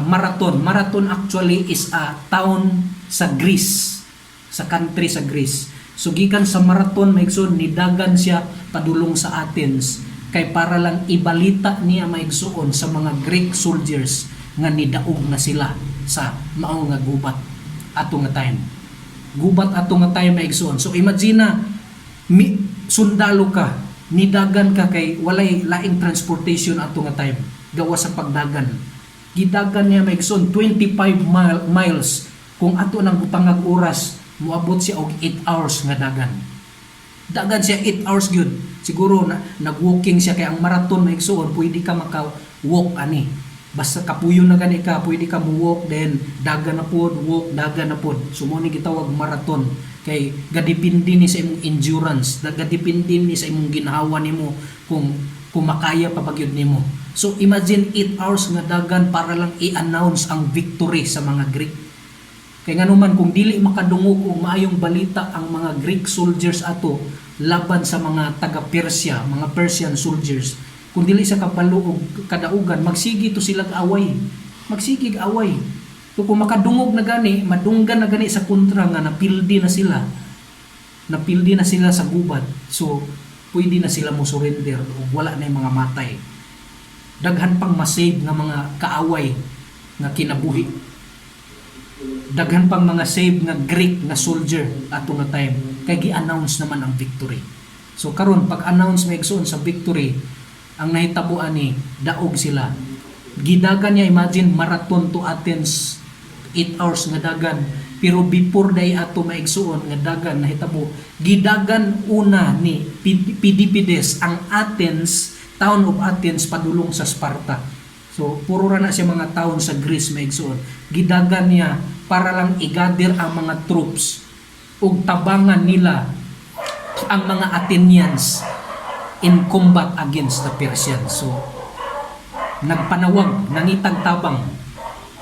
Marathon. Marathon actually is a town sa Greece, sa country sa Greece. So gikan sa Marathon maigsuon nidagan siya padulong sa Athens kay para lang ibalita niya maigsuon sa mga Greek soldiers nga nidaog na sila sa mao nga gubat ato nga time. Gubat ato nga time maigsuon. So imagine na sundalo ka, nidagan ka kay walay laing transportation ato nga time, gawa sa pagdagan. Gidagan niya maigsuon 25 miles, kung ato nang butangag oras moabot siya og 8 hours nga dagan. Dagan siya 8 hours gyud. Siguro nag-walking siya kay ang marathon maigsuon pwede ka maka-walk ani. Basta kapuyo na gani ka, pwede ka mo-walk, then dagan na pod, walk, dagan na pod. So mo ni gitawag marathon kay gadipindi ni sa imong endurance, gadipindi ni sa imong ginhawa nimo kung makaya pa pagyud nimo. So imagine 8 hours nga dagan para lang i-announce ang victory sa mga Greek. Kay nganuman kung dili makadungog og maayong balita ang mga Greek soldiers ato laban sa mga taga-Persia, mga Persian soldiers, kung dili sa kabalo og kadaugan, magsigi to sila away. Magsigig away. So kung makadungog na gani, madunggan na gani sa kontra nga napildi na sila. Napildi na sila sa gubat. So pwede na sila mo surrender o wala na yung mga matay. Daghan pang masave nga mga kaaway nga kinabuhi. Daghan pang mga save nga Greek nga soldier ato nga time kay gi-announce naman ang victory. So karon pag-announce maigsuon sa victory, ang nahitabo ani daog sila. Gidagan niya, imagine marathon to Athens 8 hours nga dagan, pero before day ato maigsuon nga dagan nahitabo, gidagan una ni Pidipides ang Athens, town of Athens padulong sa Sparta. So puro ra na siya mga town sa Greece maigsuon. Gidagan niya para lang igadir ang mga troops ug tabangan nila ang mga Athenians in combat against the Persians. So nagpanawag, nangitag tabang.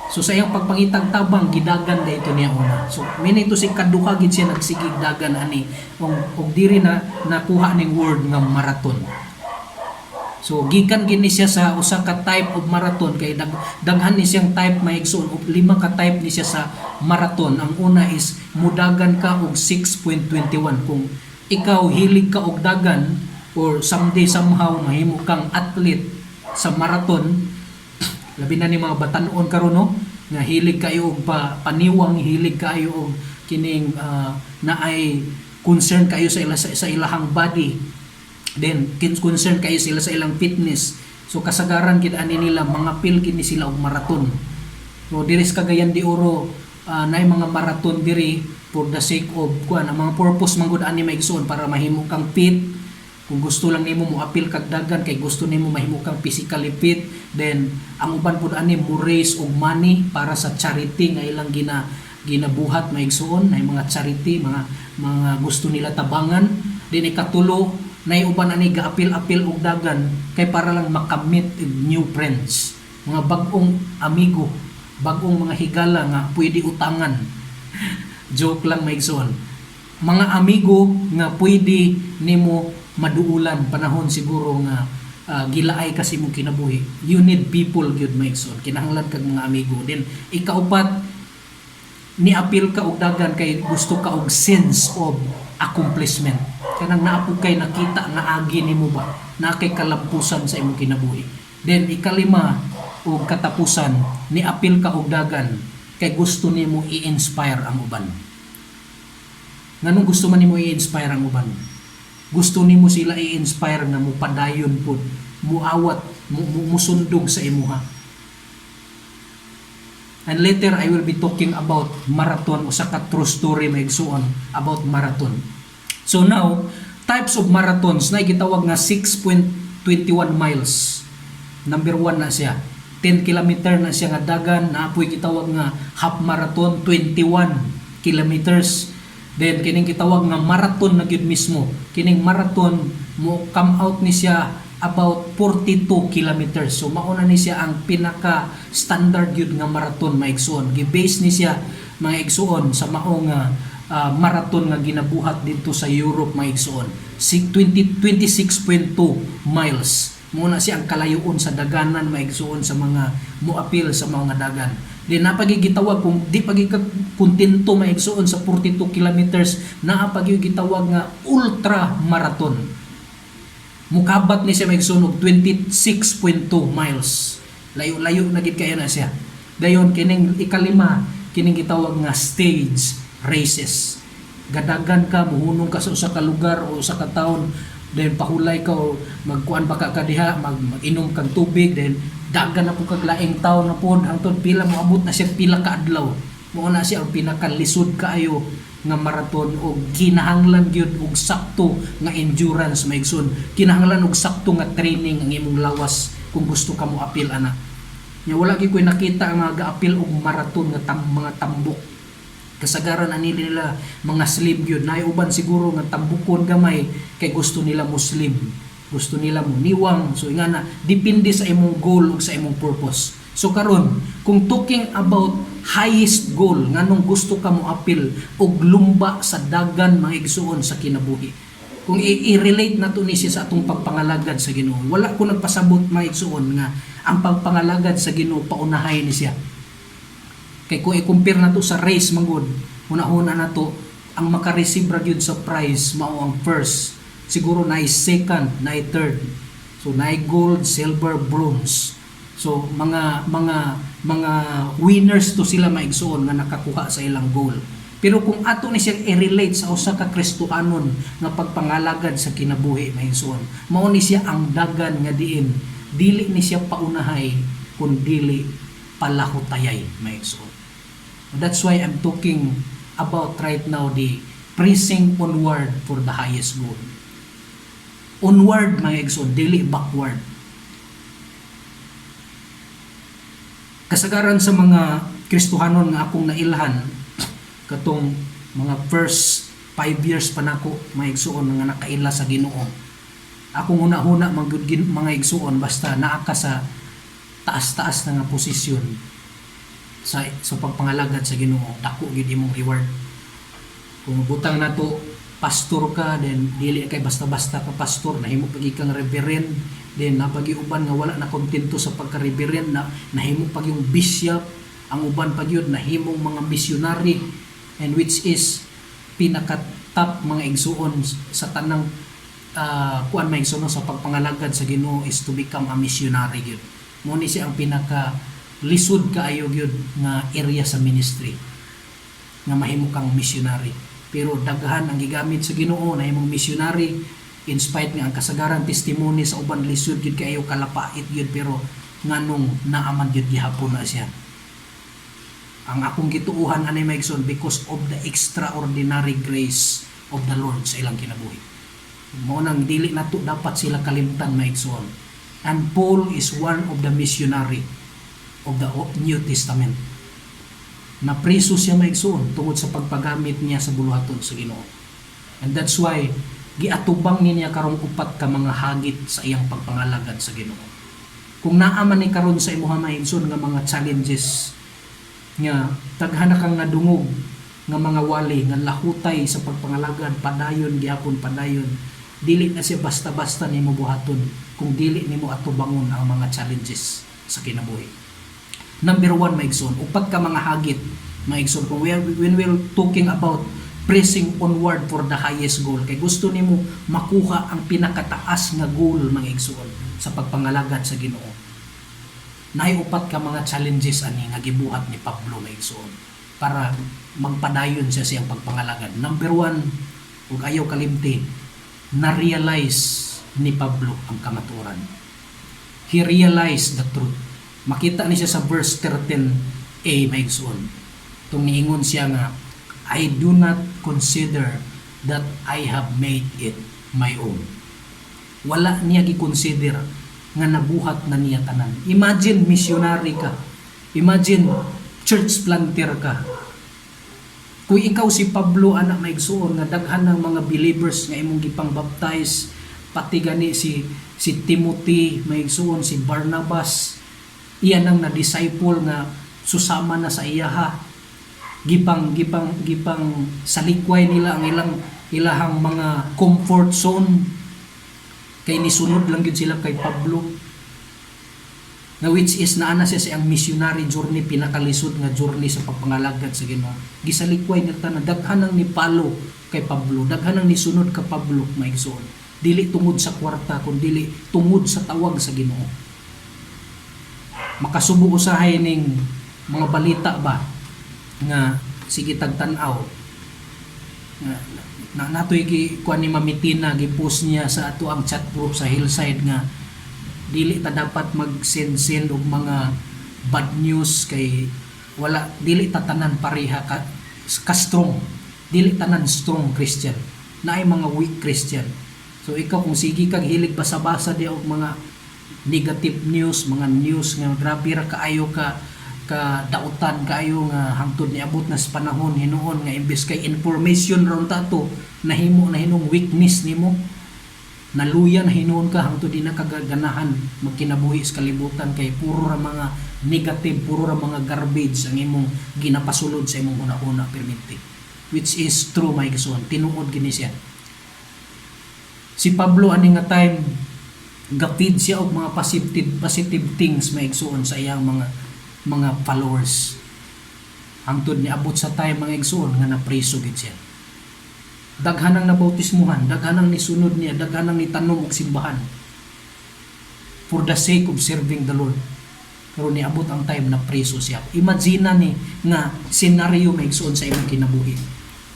So sa iyang pagpangitag tabang, gidagan da ito niya una. So meaning to si kaduha gid siya nagsigig dagan ani og diri na nakuha ning word nga marathon. So gikan gid ni siya sa usa ka type of marathon kay daghan ni siyang type maigsoon og 5 ka type ni siya sa marathon. Ang una is mudagan ka og 6.21. Kung ikaw hilig ka og dagan or someday somehow mahimo kang athlete sa marathon, labi na ni mga batanon karon, no, nga hilig kayo og paniwang, hilig kayo og kining naay concern kayo sa ilahang body, then concern kayo sila sa ilang fitness. So kasagaran gid ani nila mga pil gid ni sila og marathon. So diri sa Cagayan de Oro naay mga marathon diri for the sake of kuan, ang mga purpose man gud ani maigsoon para mahimo kang fit. Kung gusto lang nimo mo apil kag dagan, kay gusto nimo mahimo kang physically fit, then ang uban pud ani mo raise og money para sa charity nga ilang ginabuhat maigsuon, nay mga charity, mga gusto nila tabangan. Then ikatulo, nay uban ani gaapil-apil og dagan kay para lang makamit new friends, mga bag-ong amigo, bag-ong mga higala nga pwede utangan. Joke lang maigsuon. Mga amigo nga pwede nimo maduulan panahon siguro nga gilaay kasi mo kinabuhi. You need people gyud maigsoon, kinahanglan kag mga amigo. Then ikaupat, ni apil ka og dagan kay gusto ka og sense of accomplishment. Kanang naapog kay nakita nga agi nimo ba na kay kalampusan sa imong kinabuhi. Then ikalima og katapusan ni apil ka og dagan kay gusto nimo i-inspire ang uban. Nganong gusto man nimo i-inspire ang uban? Gusto nimo sila i-inspire nga mo padayon pud, muawat, musundog sa imuha. And later I will be talking about marathon, usa ka true story maigsuon about marathon. So now, types of marathons na gitawag nga 6.21 miles. Number 1 na siya. 10 kilometer na siya nga dagan, naapoy gitawag nga half marathon, 21 kilometers. Then kining gitawag nga marathon na gyud mismo. Kining marathon mo come out ni siya about 42 kilometers. So mauna ni siya ang pinaka standard yun nga marathon maigsuon. Gi-base ni siya mga igsuon sa maong marathon nga ginabuhat dito sa Europe maigsuon. 26.2 miles. Muna siya ang kalayoon sa daganan maigsuon sa mga muapil sa mga dagan. Di napagigitawag kung di pagikontento maigsuon sa 42 kilometers, naapagigitawag nga ultra marathon. Mukabat ni siya maigsunog 26.2 miles. Layo-layo na gid kayo na siya. Dayon kining ikalima, kining gitawag nga stage races. Gadagan ka, muhunong ka sa usa ka lugar o usa ka town, then pahulay ka o magkuan baka ka diha, mag-inom kag tubig, then dagan na po kag laing taon na pod hangtod pila moabot na siya pila ka adlaw. Mao na siya ang pinakalisod kaayo nga marathon o kinahanglan gyud og sakto nga endurance maigsoon. Kinahanglan og sakto nga training ang imong lawas kung gusto ka mo apil ana. Nya wala gyud koy nakita ang mga gaapil og marathon nga mga tambok. Kasagaran ani nila mga slim gyud. Nay uban siguro nga tambukon gamay kay gusto nila Muslim. Gusto nila mo niwang. So ingana depende sa imong goal ug sa imong purpose. So karon, kung talking about highest goal nganong gusto ka mo apil og lumba sa dagan mga igsuon sa kinabuhi. Kung i-relate nato ni siya sa atong pagpangalagad sa Ginoo, wala ko nagpasabot mga igsuon nga ang pagpangalagad sa Ginoo paunahay ni siya. Kay kung i-compare nato sa race manggod, una-una nato ang maka-receive ra gyud sa prize mao ang first. Siguro na second, na third. So na gold, silver, bronze. So mga winners to sila maigsuon nga nakakuha sa ilang goal. Pero kung ato ni siya i-relate sa usa ka Kristohanon nga pagpangalagad sa kinabuhi maigsuon, mao ni siya ang dagan nga diin dili ni siya paunahay kun dili palahutayay maigsuon. That's why I'm talking about right now the pressing onward for the highest goal. Onward maigsuon, dili backward. Kasagaran sa mga Kristohanon nga akong nailhan katong mga first 5 years pa nako maigsuon nga nakaila sa Ginoo. Akong una-una mga igsuon basta naa ka sa taas-taas na nga posisyon sa pagpangalagad sa Ginoo, dako gyud imong reward. Kung butang nato pastor ka, then dili kay basta-basta ka pastor, nahimo pagi kang reverend, then napagiuban nga wala na kontento sa pagka-reverend na nahimo pag yung bishop, ang uban pag yun nahimong mga missionary, and which is pinaka-top mga igsuon sa tanang kuan maigsuon sa pagpangalagad sa Ginoo is to become a missionary gyud. Mo ni siya ang pinaka lisod kaayo gyud nga area sa ministry nga mahimo kang missionary. Pero daghan ang gigamit sa Ginoo na himong missionary in spite nga ang kasagaran testimony sa uban lisod gyud kaayo kalapait gyud, pero nganong naaman gyud gihapon na siya. Ang akong gituuhan anay maigsoon because of the extraordinary grace of the Lord sa ilang kinabuhi. Mao nang dili nato dapat sila kalimtan maigsoon. And Paul is one of the missionary of the New Testament. Na preso siya maigsoon tungod sa pagpagamit niya sa buluhaton sa Ginoo. And that's why giatubang niya karong upat ka mga hagit sa iyang pagpangalagad sa Ginoo. Kung naaman ni karon sa imuha maigsoon nga mga challenges nga taghana kang nadungog nga mga wali nga lahutay sa pagpangalagad, padayon gyapon padayon, dili na siya basta-basta nimo buhaton kung dili nimo atubangon ang mga challenges sa kinabuhi. Number 1 maigsoon, upat ka mga hagit maigsoon. When we're talking about pressing onward for the highest goal. Kay gusto nimo makuha ang pinakataas nga goal, mga igsoon, sa pagpangalagad sa Ginoo. Naiupat ka mga challenges ani nga gibuhat ni Pablo, mga igsoon, para magpadayon siya siyang pagpangalagad. Number 1, ug ayaw kalimti, na-realize ni Pablo ang kamatuoran. He realized the truth. Makita ni siya sa verse 13a, mga igsoon. Itong niingon siya nga, I do not consider that I have made it my own. Wala niya gi-consider nga nabuhat na niya tanan. Imagine missionary ka. Imagine church planter ka. Kung ikaw si Pablo, anak maigsuon, nga daghan ng mga believers nga imong gipang-baptize, pati gani si Timothy, maigsuon, si Barnabas, iyan ang na-disciple nga susama na sa iyaha. Gipang salikway nila ang ilahang mga comfort zone, kay nisunod lang gyud sila kay Pablo, na which is naana siya sa ang missionary journey, pinakalisod nga journey sa pagpangalagad sa Ginoo. Gisalikway nila na daghan ang nipalo kay Pablo, daghan ang nisunod ka Pablo, maigsoon, dili tungod sa kwarta kundi dili tungod sa tawag sa Ginoo. Makasubo usahay ning mga balita ba nga sige tagtanaw na natoy kuan ni Mamitina, gipost niya sa ato ang chat group sa Hillside nga dili ta dapat mag-send og mga bad news, kay wala, dili ta tanan pareha ka strong, dili tanan strong Christian, naay mga weak Christian. So ikaw kung sige kag hilig basa-basa di og mga negative news, mga news nga grabe ra kaayo ka dautan kaayo nga hangtod niabot na sa panahon hinuon nga imbes kay information ron tato nahimo na hinong weakness nimo, naluya na hinuon ka hangtod di na kaganahan magkinabuhi sa kalibutan, kay puro ra mga negative, puro ra mga garbage ang imong ginapasulod sa imong una-una perminti, which is true, my igsoon, tinuod gini siya. Si Pablo ani nga time gapid siya og mga positive things, my igsoon, sa iyang mga followers, hangtod ni abot sa time, mga igsoon, nga napreso gid siya. Daghan ang nabautismuhan, daghan ang nisunod niya, daghan ang nitanong og simbahan for the sake of serving the Lord. Pero niabot ang time na preso siya. Imagine ni nga senaryo, mga igsoon, sa imong kinabuhi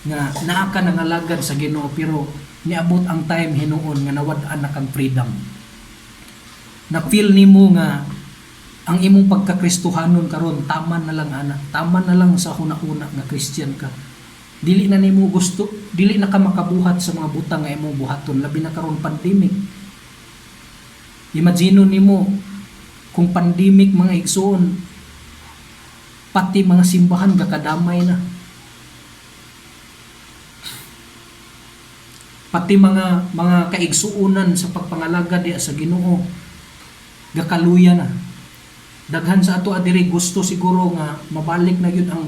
nga naa ka nangalagad sa Ginoo, pero niabot ang time hinuon nga nawad-an na kang freedom. Na feel nimo nga ang imong pagkakristohanon karon taman na lang, ana, taman na lang sa una-una nga Christian ka. Dili na nimo gusto, dili na ka makabuhat sa mga butang nga imong buhaton, labi na karon pandemic. Imagine nimo kung pandemic, mga igsoon, pati mga simbahan gakadamay na. Pati mga kaigsuunan sa pagpangalagad diya sa Ginoo gakaluya na. Daghan sa ato adiri gusto siguro nga mabalik na yun ang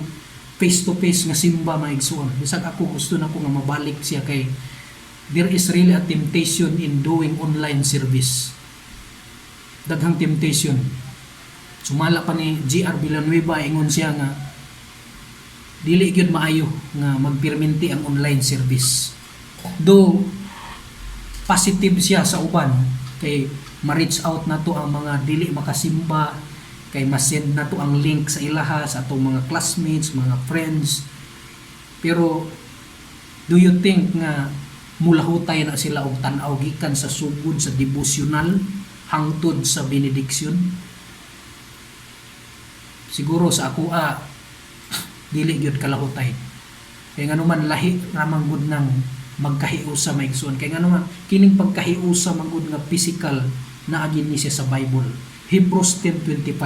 face to face nga simba, mga igsoon. Bisag ako gusto na ko nga mabalik siya, kay there is really a temptation in doing online service. Daghang temptation. Sumala pa ni GR Villanueva, ingon siya nga dili gyud maayo nga magperminti ang online service. Though positive siya sa uban, kay ma-reach out na to ang mga dili makasimba, kay ma-send na to ang link sa ilaha sa atong mga classmates, mga friends. Pero do you think nga mulahutay na sila og tan-aw gikan sa sugod sa devotional hangtod sa benediction? Siguro sa ako dili gyud kalahutay. Kay nganuman lahi ramang gud nang magkahiusa, maigsoon. Kay nganuman kining pagkahiusa mangud nga physical na agin ni siya sa Bible. Hebrews 10:25,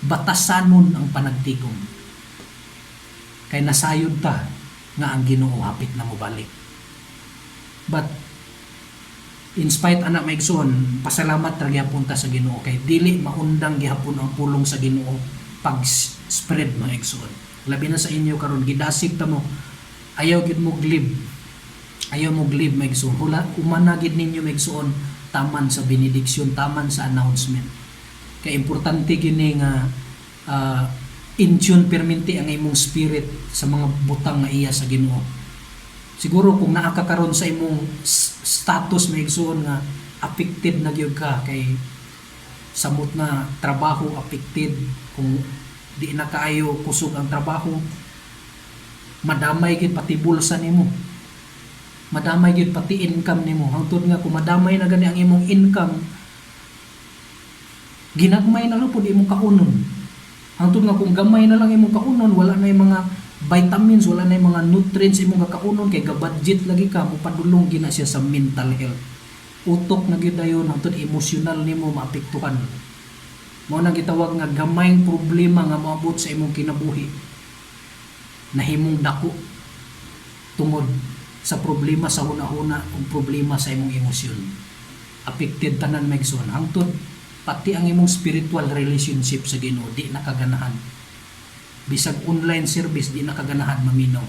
batasanon ang panagtigom, kay nasayod ta nga ang Ginoo hapit na mobalik. But in spite, anak maigsoon, pasalamat ra gyapon ta sa Ginoo, kay dili maundang gihapon ang pulong sa Ginoo pag spread, mga igsoon. Labi na sa inyo karon, gidasig ta mo, ayaw gid mo glib, mga igsoon. Umana gid ninyo, mga igsoon, taman sa benediction, taman sa announcement. Kaya importante gini nga in tune perminti ang imong spirit sa mga butang nga iya sa Ginoo. Siguro kung naa ka karon sa imong status maigsoon nga affected na gyud ka kay samot na trabaho affected, kung di na kaayo kusog ang trabaho, madamay gid pati bulsa nimo, madamay gid pati income nimo. Hangtod nga kung madamay na gani ang imong income, ginagmay na lang pud imong kaunon. Hangtod nga kung gamay na lang imong kaunon, wala na yung mga vitamins, wala na yung mga nutrients imong kakaunon, kay ga-budget lagi ka, mupadulong gina siya sa mental health. Utok na gyud dayon, hangtod emosyonal nimo maapektuhan. Mao nang gitawag nga gamayng problema nga moabot sa imong kinabuhi, nahimong dako tungod sa problema sa hunahuna o problema sa imong emosyon. Affected tanan maigsoon, hangtod pati ang imong spiritual relationship sa Ginoo di nakaganahan. Bisag online service di nakaganahan maminaw.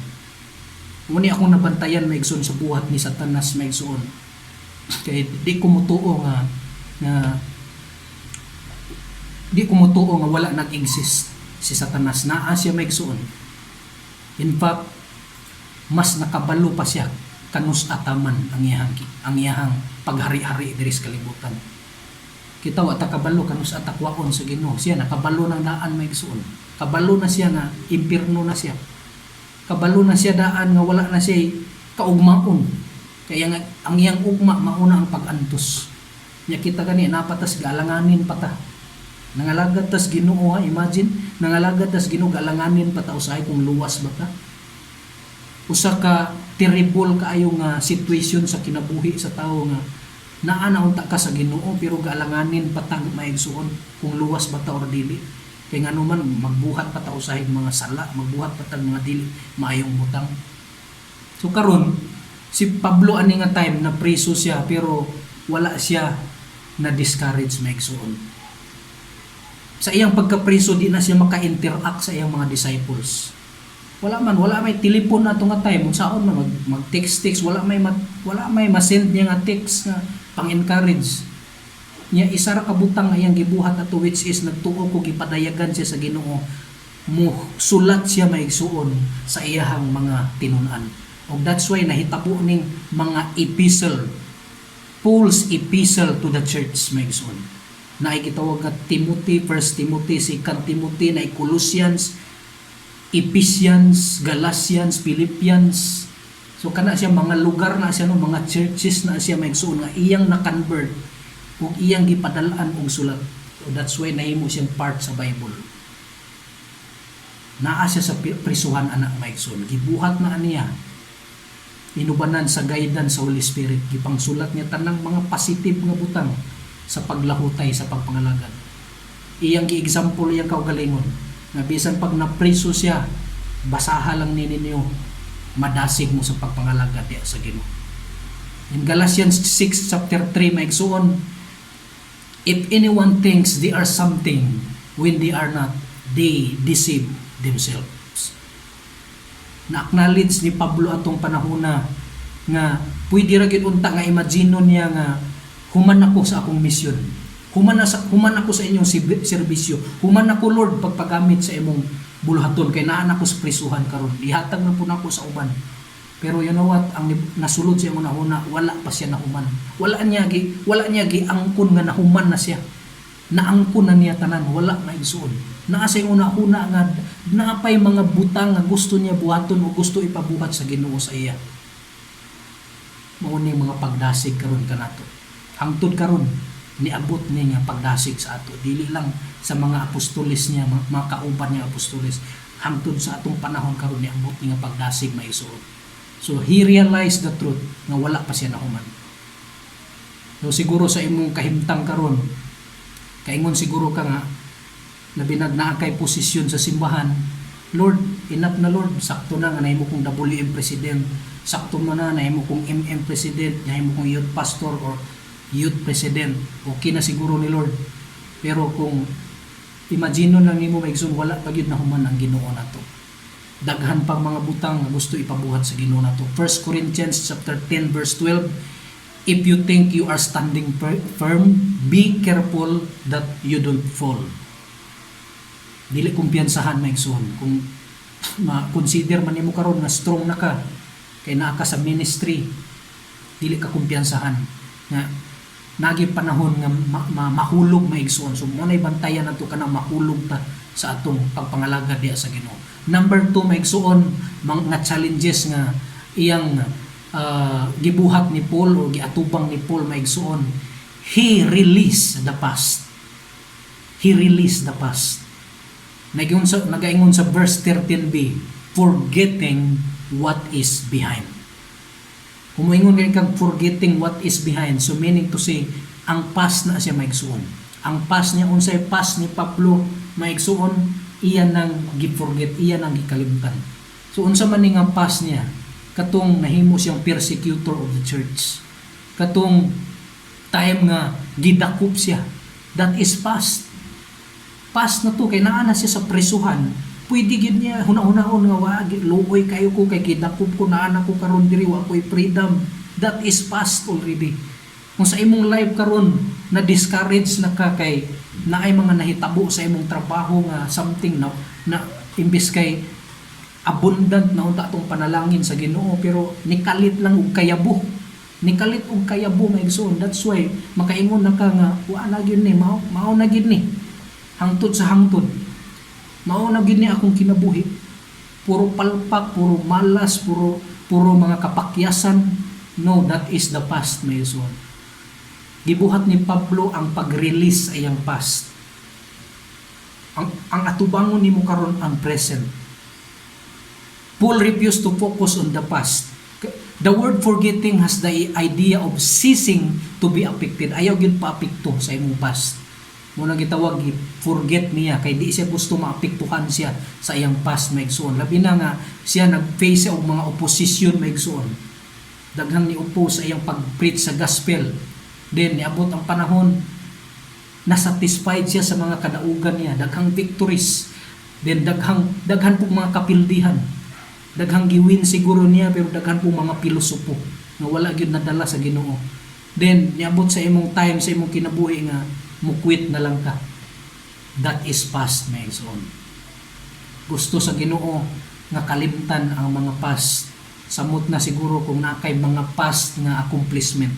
Uni akong nabantayan maigsoon sa buhat ni Satanas maigsoon. Kay di ko mutuo nga wala nag-exist si Satanas. Naa siya maigsoon. In fact, mas nakabalo pa siya kanus ataman ang iyahang paghari-hari diri sa kalibutan. Kita wa ta kabalo kanus atakwaon sa Ginoo. Siya nakabalo ng daan maigsoon. Kabalo na siya nga impierno na siya. Kabalo na siya daan nga wala na siya kaugmaon. Kaya nga ang iyang ugma mauna ang pag-antos. Nya kita gani napatas galanganin pata. Nangalagad tas Ginoo, ha, imagine, nangalagad tas Ginoo galanganin pata usahay kung luwas ba ta. Usa ka terrible kaayo nga situation sa kinabuhi sa tawo nga naa na unta ka sa Ginoo pero galanganin patang maigsuon kung luwas ba ta or dili. Kay nganuman magbuhat pa ta usahay mga sala, magbuhat pa ta mga dili maayong butang. So karon si Pablo ani nga time na preso siya pero wala siya na discourage maigsoon. Sa iyang pagkapreso di na siya maka-interact sa iyang mga disciples. Wala may telepon na nga time unsaon man mag-text wala may ma-send niya nga text nga pang-encourage. Niya isa ra ka butang nga iyang gibuhat ato which is nagtuo ko gipadayagan siya sa Ginoo. Mo sulat siya maigsuon sa iyahang mga tinun-an. O that's why nahitabo ning mga epistle, Paul's epistle to the church maigsoon. Na gitawag nga Timothy, 1 Timothy, 2 Timothy, na Colossians, Ephesians, Galatians, Philippians. So kana siya mga lugar na siya no, mga churches na siya maigsoon nga iyang na-convert ug iyang gipadalaan og sulat. So that's why nahimo siyang part sa Bible. Naa siya sa prisuhan anak maigsoon. Gibuhat na niya. Inubanan sa guidance sa Holy Spirit, gipangsulat niya tanang mga positive nga butang sa paglahutay sa pagpangalagad. Iyang gi-example iyang kaugalingon nga bisan pag napreso siya, basaha lang ninyo, madasig mo sa pagpangalagad diya sa Ginoo. In Galatians 6 chapter 3 maigsuon, if anyone thinks they are something when they are not, they deceive themselves. Na-acknowledge ni Pablo atong panahona nga pwede ra gyud unta nga imagino niya nga human ako sa akong misyon. Human ako sa inyong serbisyo. Human ako Lord pagpagamit sa imong bulhaton kay naa nako sa prisuhan karon. Ihatag na po nako sa uban. Pero you know what, ang nasulod sa imong una wala pa siya nahuman. Wala niya gi angkon nga nahuman na siya. Naangkon na niya tanan, wala na igsuon. Naa sa una nga naapay mga butang nga gusto niya buhaton o gusto ipabuhat sa Ginoo sa iya. Mao ni mga pagdasig karon kanato. Hangtod karon niabot ni nga pagdasig sa ato. Dili lang sa mga apostoles niya, mga kauban niya apostoles. Hangtod sa atong panahon karon niabot ni nga pagdasig maisuod. So he realized the truth nga wala pa siya nahuman. So siguro sa imong kahimtang karon, kaingon siguro ka nga labinag naa kay posisyon sa simbahan, Lord, enough na Lord, sakto na nga nahimo kong WM president, sakto na nahimo kong MM president, nahimo kong youth pastor or youth president, okay na siguro ni Lord. Pero kung imagine lang nimo maigsoon wala pa gyud nahuman ang Ginoo nato. Daghan pang mga butang nga gusto ipabuhat sa Ginoo nato. 1 Corinthians chapter 10 verse 12, if you think you are standing firm, be careful that you don't fall. Dili kumpiyansahan maigsoon. Kung ma-consider man nimo karon nga strong na ka, kay naa ka sa ministry dili ka kumpiyansahan nga nagi panahon nga mahulog maigsoon. So mo nay bantayan nato kanang mahulog ta sa atong pagpangalagad diha sa Ginoo. Number 2, maigsoon mga challenges nga iyang gibuhat ni Paul o giatubang ni Paul maigsoon. He released the past. He released the past. Nagaingon sa verse 13b, forgetting what is behind. Kung moingon kang forgetting what is behind, so meaning to say, ang past na siya maigsuon. Ang past niya, unsay past ni Pablo maigsuon, iyan nang gi-forget, iyan nang gikalimtan. So unsa man ning ang past niya, katong nahimo siyang persecutor of the church. Katong time nga gidakop siya. That is past. Past na to, kay naa na siya sa presuhan. Pwede gid niya huna-hunaon nga wag luoy kayo ko kay kidakop ko na anak ko karon diri wa koy freedom. That is past already. Kung sa imong life karon na discourage na ka kay naay mga nahitabo sa imong trabaho nga something na imbis kay abundant na unta atong panalangin sa Ginoo pero nikalit lang og kayabo. Nikalit og kayabo maigsoon. That's why makaingon na ka nga wa na gyud ni mao na gyud ni. Hangtod sa hangtod. Mao na gid ni akong kinabuhi. Puro palpak, puro malas, puro mga kapakyasan. No, that is the past, my son. Gibuhat ni Pablo ang pag-release ay ang past. Ang atubangon nimo karon ang present. Paul refused to focus on the past. The word forgetting has the idea of ceasing to be affected. Ayaw gyud paapekto sa imong past. Muna gitawag forget niya kay di siya gusto maapektuhan siya sa iyang past maigsoon. Labi na nga siya nag-face og mga opposition maigsoon. Daghang ni-oppose sa iyang pag-preach sa gospel. Then niabot ang panahon na satisfied siya sa mga kadaugan niya, daghang victories. Then daghan po mga kapildihan. Daghang giwin siguro niya pero daghan po mga pilosopo nga wala gyud nadala sa Ginoo. Then niabot sa imong time sa imong kinabuhi nga mukwit na lang ka. That is past, my son. Gusto sa Ginoo nga kalimtan ang mga past. Samot na siguro kung nakay mga past nga accomplishment.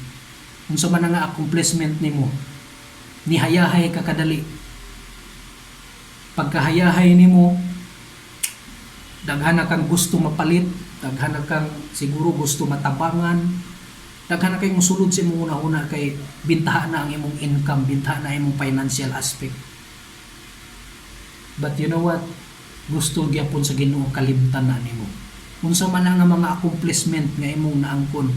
Kung sa man nga accomplishment nimo, nihayahay ka kadali. Pagkahayahay nimo, daghan na kang gusto mapalit, daghan na kang siguro gusto matabangan, daghan na kay musulod sa imong una-una kay bintaha na ang imong income, bintaha na imong financial aspect. But you know what? Gusto gyapon sa Ginoo kalimtan na nimo. Unsa man nga mga accomplishment nga imong naangkon,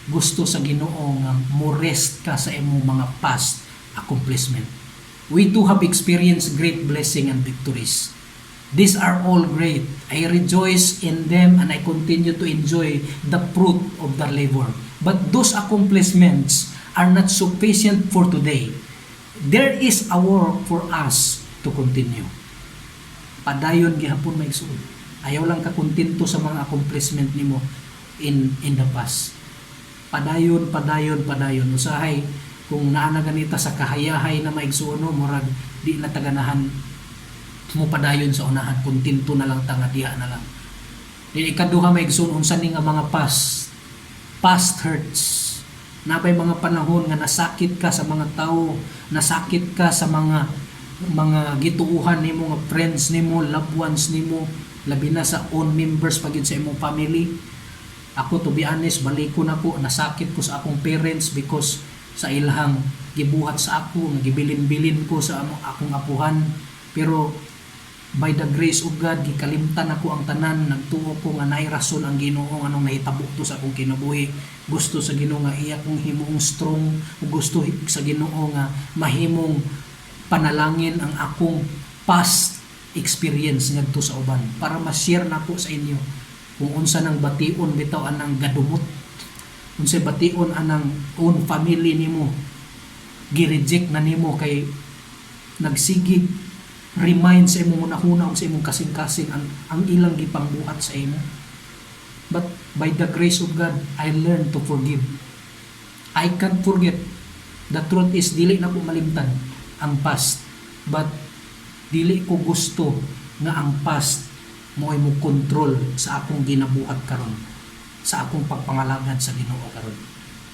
gusto sa Ginoo nga mo rest ka sa imong mga past accomplishment. We too have experienced great blessing and victories. These are all great. I rejoice in them and I continue to enjoy the fruit of their labor. But those accomplishments are not sufficient for today. There is a work for us to continue. Padayon gihapon maigsoon. Ayaw lang ka kontento sa mga accomplishment nimo in the past. Padayon. Usahay kung naa na ganita sa kahayahay na maigsoon no, murag di na taganahan mo padayon sa unahan, kontento na lang tanga diha na lang. Di ikaduha maigsoon unsa ni nga mga past hurts. Napay mga panahon nga nasakit ka sa mga tao, nasakit ka sa mga gituuhan nimo nga friends nimo, loved ones nimo, labi na sa own members pagid sa imong family. Ako to be honest, balikon ako, nasakit ko sa akong parents because sa ilahang gibuhat sa ako, nagibilin-bilin ko sa akong apuhan. Pero by the grace of God, gikalimtan ako ang tanan, nagtuo ko nga naay rason ang Ginoo anong nahitabo to sa akong kinabuhi. Gusto sa Ginoo nga iya kong himong strong, gusto sa Ginoo nga mahimong panalangin ang akong past experience ngadto sa uban para ma-share nako sa inyo kung unsa nang bation bitaw anang gadumot, unsa bation anang own family nimo gi-reject na nimo kay nagsigig remind sa imong una-una sa imong kasing-kasing ang ilang gipangbuhat sa imo. But by the grace of God, I learned to forgive. I can't forget. The truth is, dili na ko malimtan ang past. But dili ko gusto nga ang past mo ay mo control sa akong ginabuhat karon. sa akong pagpangalagad sa Ginoo karon.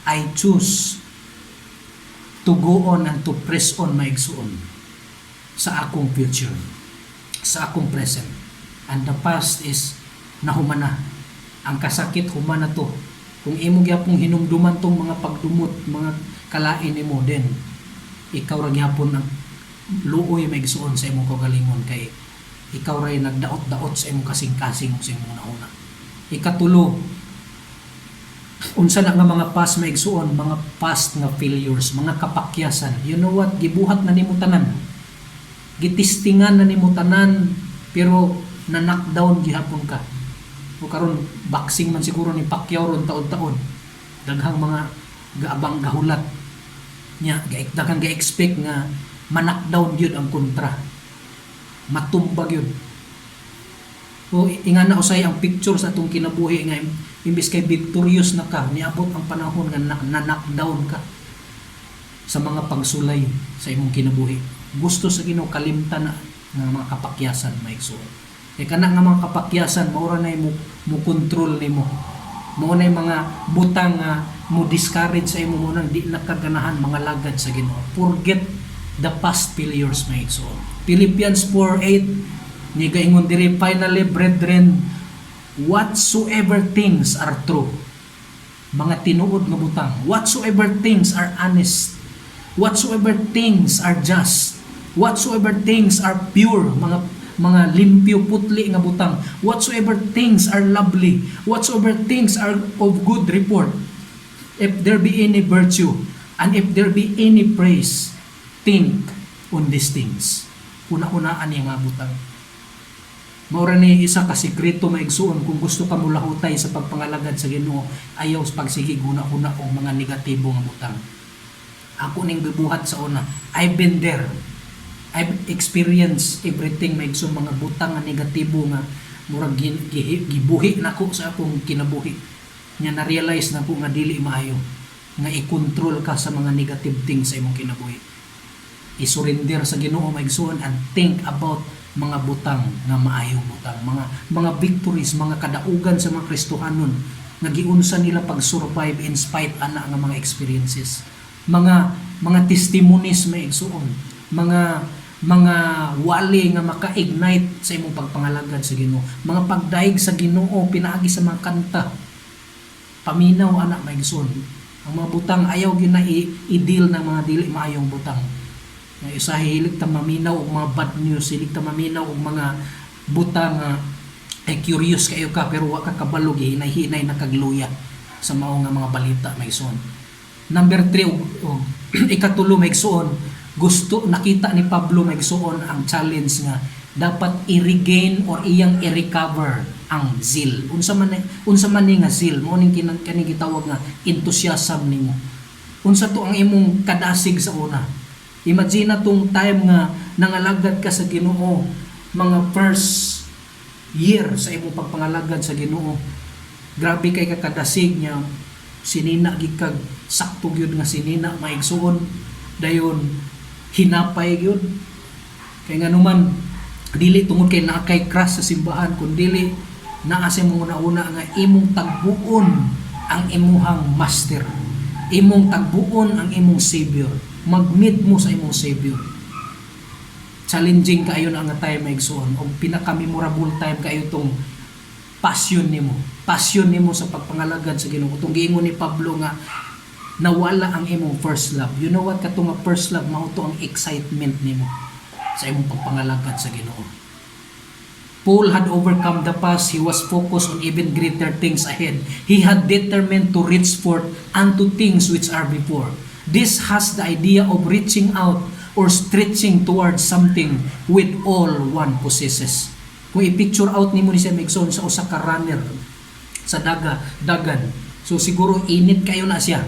I choose to go on and to press on maigsuon sa akong future, sa akong present. And the past is nahumana. Ang kasakit humana to. Kung imo gyapon hinumduman tong mga pagdumot, mga kalain nimo, then ikaw ra gyapon ang luoy maigsuon sa imong kagalingon, kay ikaw ray nagdaot-daot sa imong kasing-kasing sa imong nauna. Ikatulo, unsa na nga mga past maigsuon, mga past nga failures, mga kapakyasan. You know what? Gibuhat na nimo tanan. Gitistingan na nimo tanan, pero na-knockdown gihapon ka. O karon boxing man siguro ni Pacquiao ron taon-taon. Daghang mga gaabang gahulat nya, daghang ga-expect nga ma-knockdown gyud ang kontra. Matumbag yun. O inga na usay ang picture sa atong kinabuhi nga imbis kay victorious na ka, niabot ang panahon nga na-knockdown ka sa mga pagsulay sa imong kinabuhi. Gusto sa Ginoo kalimtan na nga mga kapakyasan maigsuon. Kay kana nga mga kapakyasan maura na mo control nimo. Mao na mga butang nga mo discourage sa imo mo nang di nakaganahan mga lagad sa Ginoo. Forget the past failures maigsuon. Philippians 4:8 ni gaingon diri, finally brethren, whatsoever things are true, mga tinuod nga butang, whatsoever things are honest, whatsoever things are just, whatsoever things are pure, mga limpyo putli nga butang, whatsoever things are lovely, whatsoever things are of good report, if there be any virtue and if there be any praise, think on these things. Una-unaan niya nga butang. Maura ni isa ka sikreto maigsuon kung gusto ka mulahutay sa pagpangalagad sa Ginoo, ayaw sa pagsigi guna-una og mga negatibo nga butang. Ako ning gibuhat sa una. I've been there. I've experienced everything maigsuon mga butang nga negatibo nga murag gibuhi nako sa akong kinabuhi. Nya na-realize nako nga dili maayo nga i-control ka sa mga negative things sa imong kinabuhi. I-surrender sa Ginoo maigsuon and think about mga butang nga maayong butang, mga victories, mga kadaugan sa mga Kristohanon nga giunsa nila pag-survive in spite ana nga mga experiences, mga testimonies maigsuon, mga wali nga maka-ignite sa imong pagpangalagad sa Ginoo, mga pagdaig sa Ginoo pinaagi sa mga kanta, paminaw ana maigsuon. Ang mga butang ayaw gyud na i-deal ng mga dili maayong butang. Nga isa hilig ta maminaw og mga bad news, hilig ta maminaw og mga butang ay curious kayo ka pero wa ka kabalo hinay-hinay nakagluya sa mao nga mga balita maigsuon. Number 3 og ikatulo maigsuon, gusto nakita ni Pablo maigsuon ang challenge nga dapat i-regain or iyang i-recover ang zeal. Unsa man ni nga zeal, mao ning kani gitawag nga enthusiasm nimo. Unsa to ang imong kadasig sa una? Imagine na tong time nga nangalagad ka sa Ginoo, mga first year sa imong pagpangalagad sa Ginoo. Grabe kay kakadasig niya, sinina gikag sakto gyud nga sinina maigsuon, dayon hinapay gyud. Kay nganuman dili tungod kay naa kay crush sa simbahan, kun dili naa sa imong una nga imong tagbuon ang imuhang master. Imong tagbuon ang imong savior. Mag-meet mo sa imong Savior. Challenging kaayo na nga time maigsuon o pinaka-memorable time kaayo tong passion nimo sa pagpangalagad sa Ginoo. Tong giingon ni Pablo nga nawala ang imong first love. You know what, katong nga first love mao to ang excitement nimo sa imong pagpangalagad sa Ginoo. Paul had overcome the past. He was focused on even greater things ahead. He had determined to reach forth unto things which are before. This has the idea of reaching out or stretching towards something with all one possesses. Kung i-picture out nimo ni siya maigsoon sa usa ka runner sa dagan. So siguro init kayo na siya.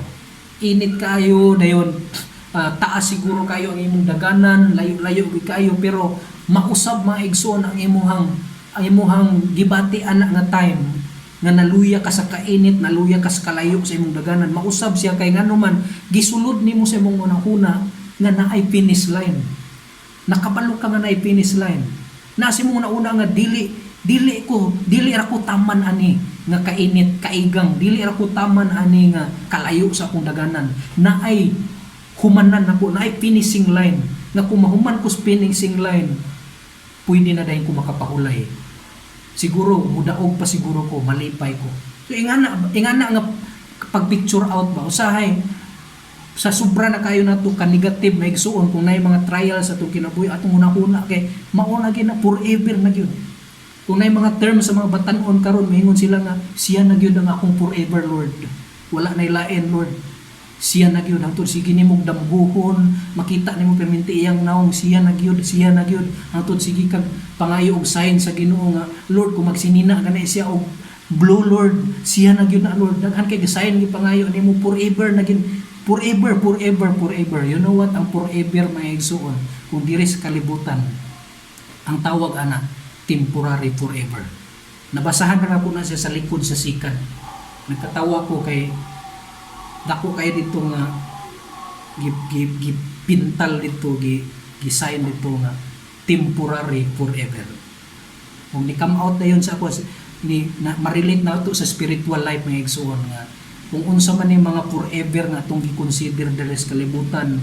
Init kayo dayon, taas siguro kayo ang imong daganan, layo-layo kayo, pero mausab maigsoon ang imuhang gibati ana nga time nga naluya ka sa kainit, naluya ka sa kalayo sa imong daganan, mausab siya kay nganuman gisulod nimo sa imong unahuna nga naay finish line. Nakabalo ka nga naay finish line. Na sa imong una nga dili Dili ra ko taman ani nga kainit, kaigang, dili ra ko taman ani nga kalayo sa akong daganan. Naay humanan ako, naay finishing line. Nga kung mahuman ko sa finishing line, pwede na dahil ko makapahulay. Siguro, mudaog pa siguro ko, malipay ko. So, ingana nga pag-picture out ba, usahay, sa sobra na kayo na to ka-negative na igsuon, kung na mga trials sa itong kinabuhi, atong una-una, kay mauna na forever na yun. Kung na mga terms sa mga batanon karon mahingon sila nga, siya na yun ang akong forever Lord. Wala na ilain Lord. Siya na yun. Hangtod sige ni mong damguhon, makita ni mo perminti iyang naong, siya na yun. Hangtod sige kag pangayo og sign sa Ginoo nga, Lord, kung magsinina ka na siya og blue Lord, siya na yun na Lord. Daghan kay sign ni pangayo ni mo forever na gin, forever. You know what ang forever may igsuon? Kung diri sa kalibutan, ang tawag ana, temporary forever. Nabasahan na ako na siya sa likod sa sikat. Nagkatawa ko kay dako kay dito nga gipintal dito, gisign dito nga temporary forever. Kung ni-come out na yun sa ako, ma-relate na ito sa spiritual life mga igsuon nga kung unsa man ni mga forever nga itong gi-consider dali sa kalibutan,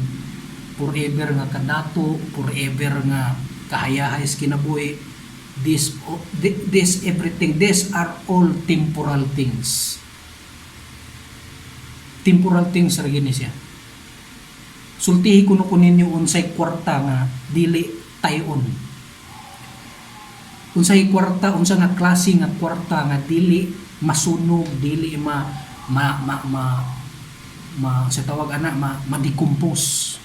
forever nga kadato, forever nga kahayahay sa kinabuhi, this everything, these are all temporal things. Temporal things ra gini siya. Sultihi kuno ninyo unsay kwarta nga dili tayon. Unsay kwarta, unsa nga klase nga kwarta nga dili masunog, dili sa tawag ana ma-decompose.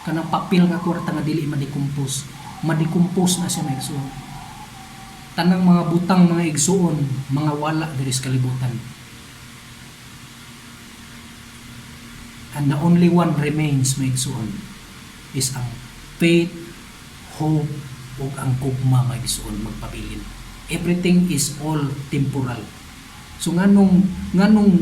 Kanang papel nga kwarta nga dili ma-decompose. Ma-decompose na siya may igsuon. Tanang mga butang mga igsuon, mga wala diri sa kalibutan. And the only one remains may igsuon is ang faith, hope, ug ang kugma may igsuon magpabilin. Everything is all temporal. So nganong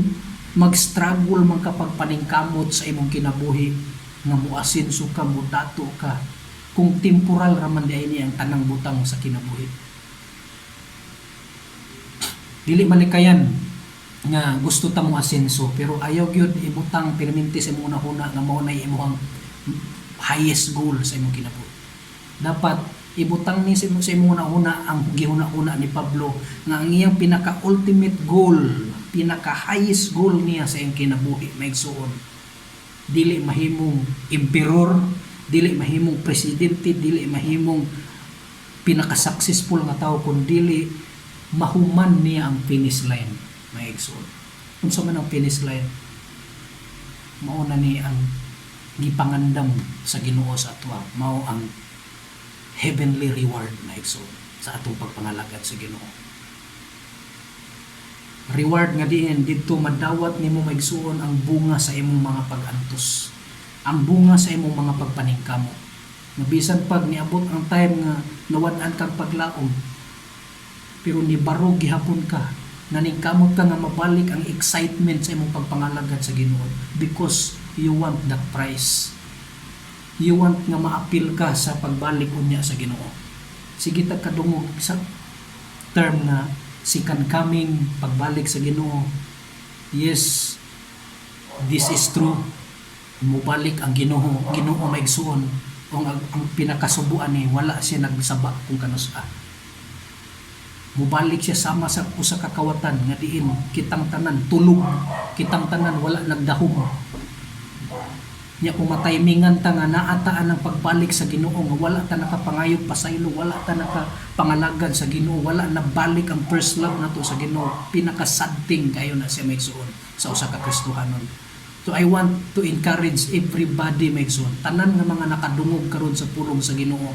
mag-struggle man kapag paningkamot sa imong kinabuhi nga muasinso ka, mudato ka, kung temporal raman diay ni ang tanang butang sa kinabuhi. Dili malikayan nga gusto ta mo asenso, pero ayaw gyud ibutang perminti sa imong una nga mao na imong highest goal sa imong kinabuhi. Dapat ibutang ni sa imong una ang gihuna-una ni Pablo nga ang iyang pinaka-ultimate goal, pinaka-highest goal niya sa iyang kinabuhi maigsuon. Dili mahimong emperor, dili mahimong presidente, dili mahimong pinaka-successful nga tao, kundi mahuman niya ang finish line maigsuon. Unsa man ang finish line, mauna ni ang gipangandam sa Ginoo sa atwa, mao ang heavenly reward maigsuon sa atong pagpangalagad sa Ginoo. Reward nga diin didto madawat nimo maigsuon ang bunga sa imong mga pag-antos, ang bunga sa imong mga pagpaningkamo. Nabisan pag niabot ang time nga nawad-an kang paglaom, pero ni barog gihapon ka, naningkamot ka nga mabalik ang excitement sa imong pagpangalagad sa Ginoo, because you want that prize. You want nga maapil ka sa pagbalik unya sa Ginoo. Sige ta kadungog sa term na second coming, pagbalik sa Ginoo. Yes, this is true. Mubalik ang Ginoo maigsuon. Ang pinakasubuan ni wala siya nagsaba kung kanus-a. Mubalik siya sama sa usa ka kawatan nga diin kitang tanan tulog, kitang tanan wala nagdahom. Nya kung mataymingan ta nga naataan ang pagbalik sa Ginoo nga wala ta nakapangayog pasaylo, wala ta nakapangalagad sa Ginoo, wala na balik ang first love nato sa Ginoo, pinakasadting kayo na siya maigsuon sa usa ka Kristohanon. So I want to encourage everybody maigsuon, tanan nga mga nakadungog karon sa pulong sa Ginoo,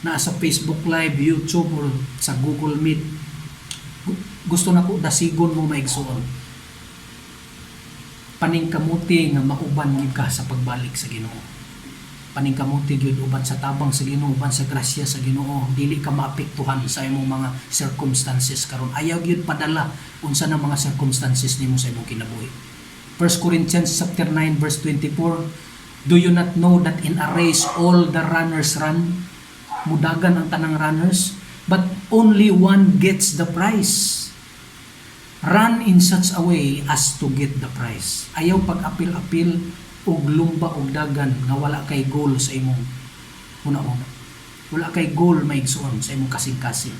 na sa Facebook Live, YouTube, or sa Google Meet, gusto na ko dasigon mo maigsuon. Paningkamuti nga mauban gyud ka sa pagbalik sa Ginoo. Paningkamuti gyud uban sa tabang sa Ginoo, uban sa grasya sa Ginoo, dili ka maapektuhan sa imong mga circumstances karon. Ayaw gyud padala unsa na mga circumstances nimo sa imong kinabuhi. 1 Corinthians chapter 9 verse 24, do you not know that in a race all the runners run? Mudagan ang tanang runners, but only one gets the prize. Run in such a way as to get the prize. Ayaw pag-apil-apil og lumba og dagan nga wala kay goal sa imong una-una. Wala kay goal maigsuon sa imong kasing-kasing.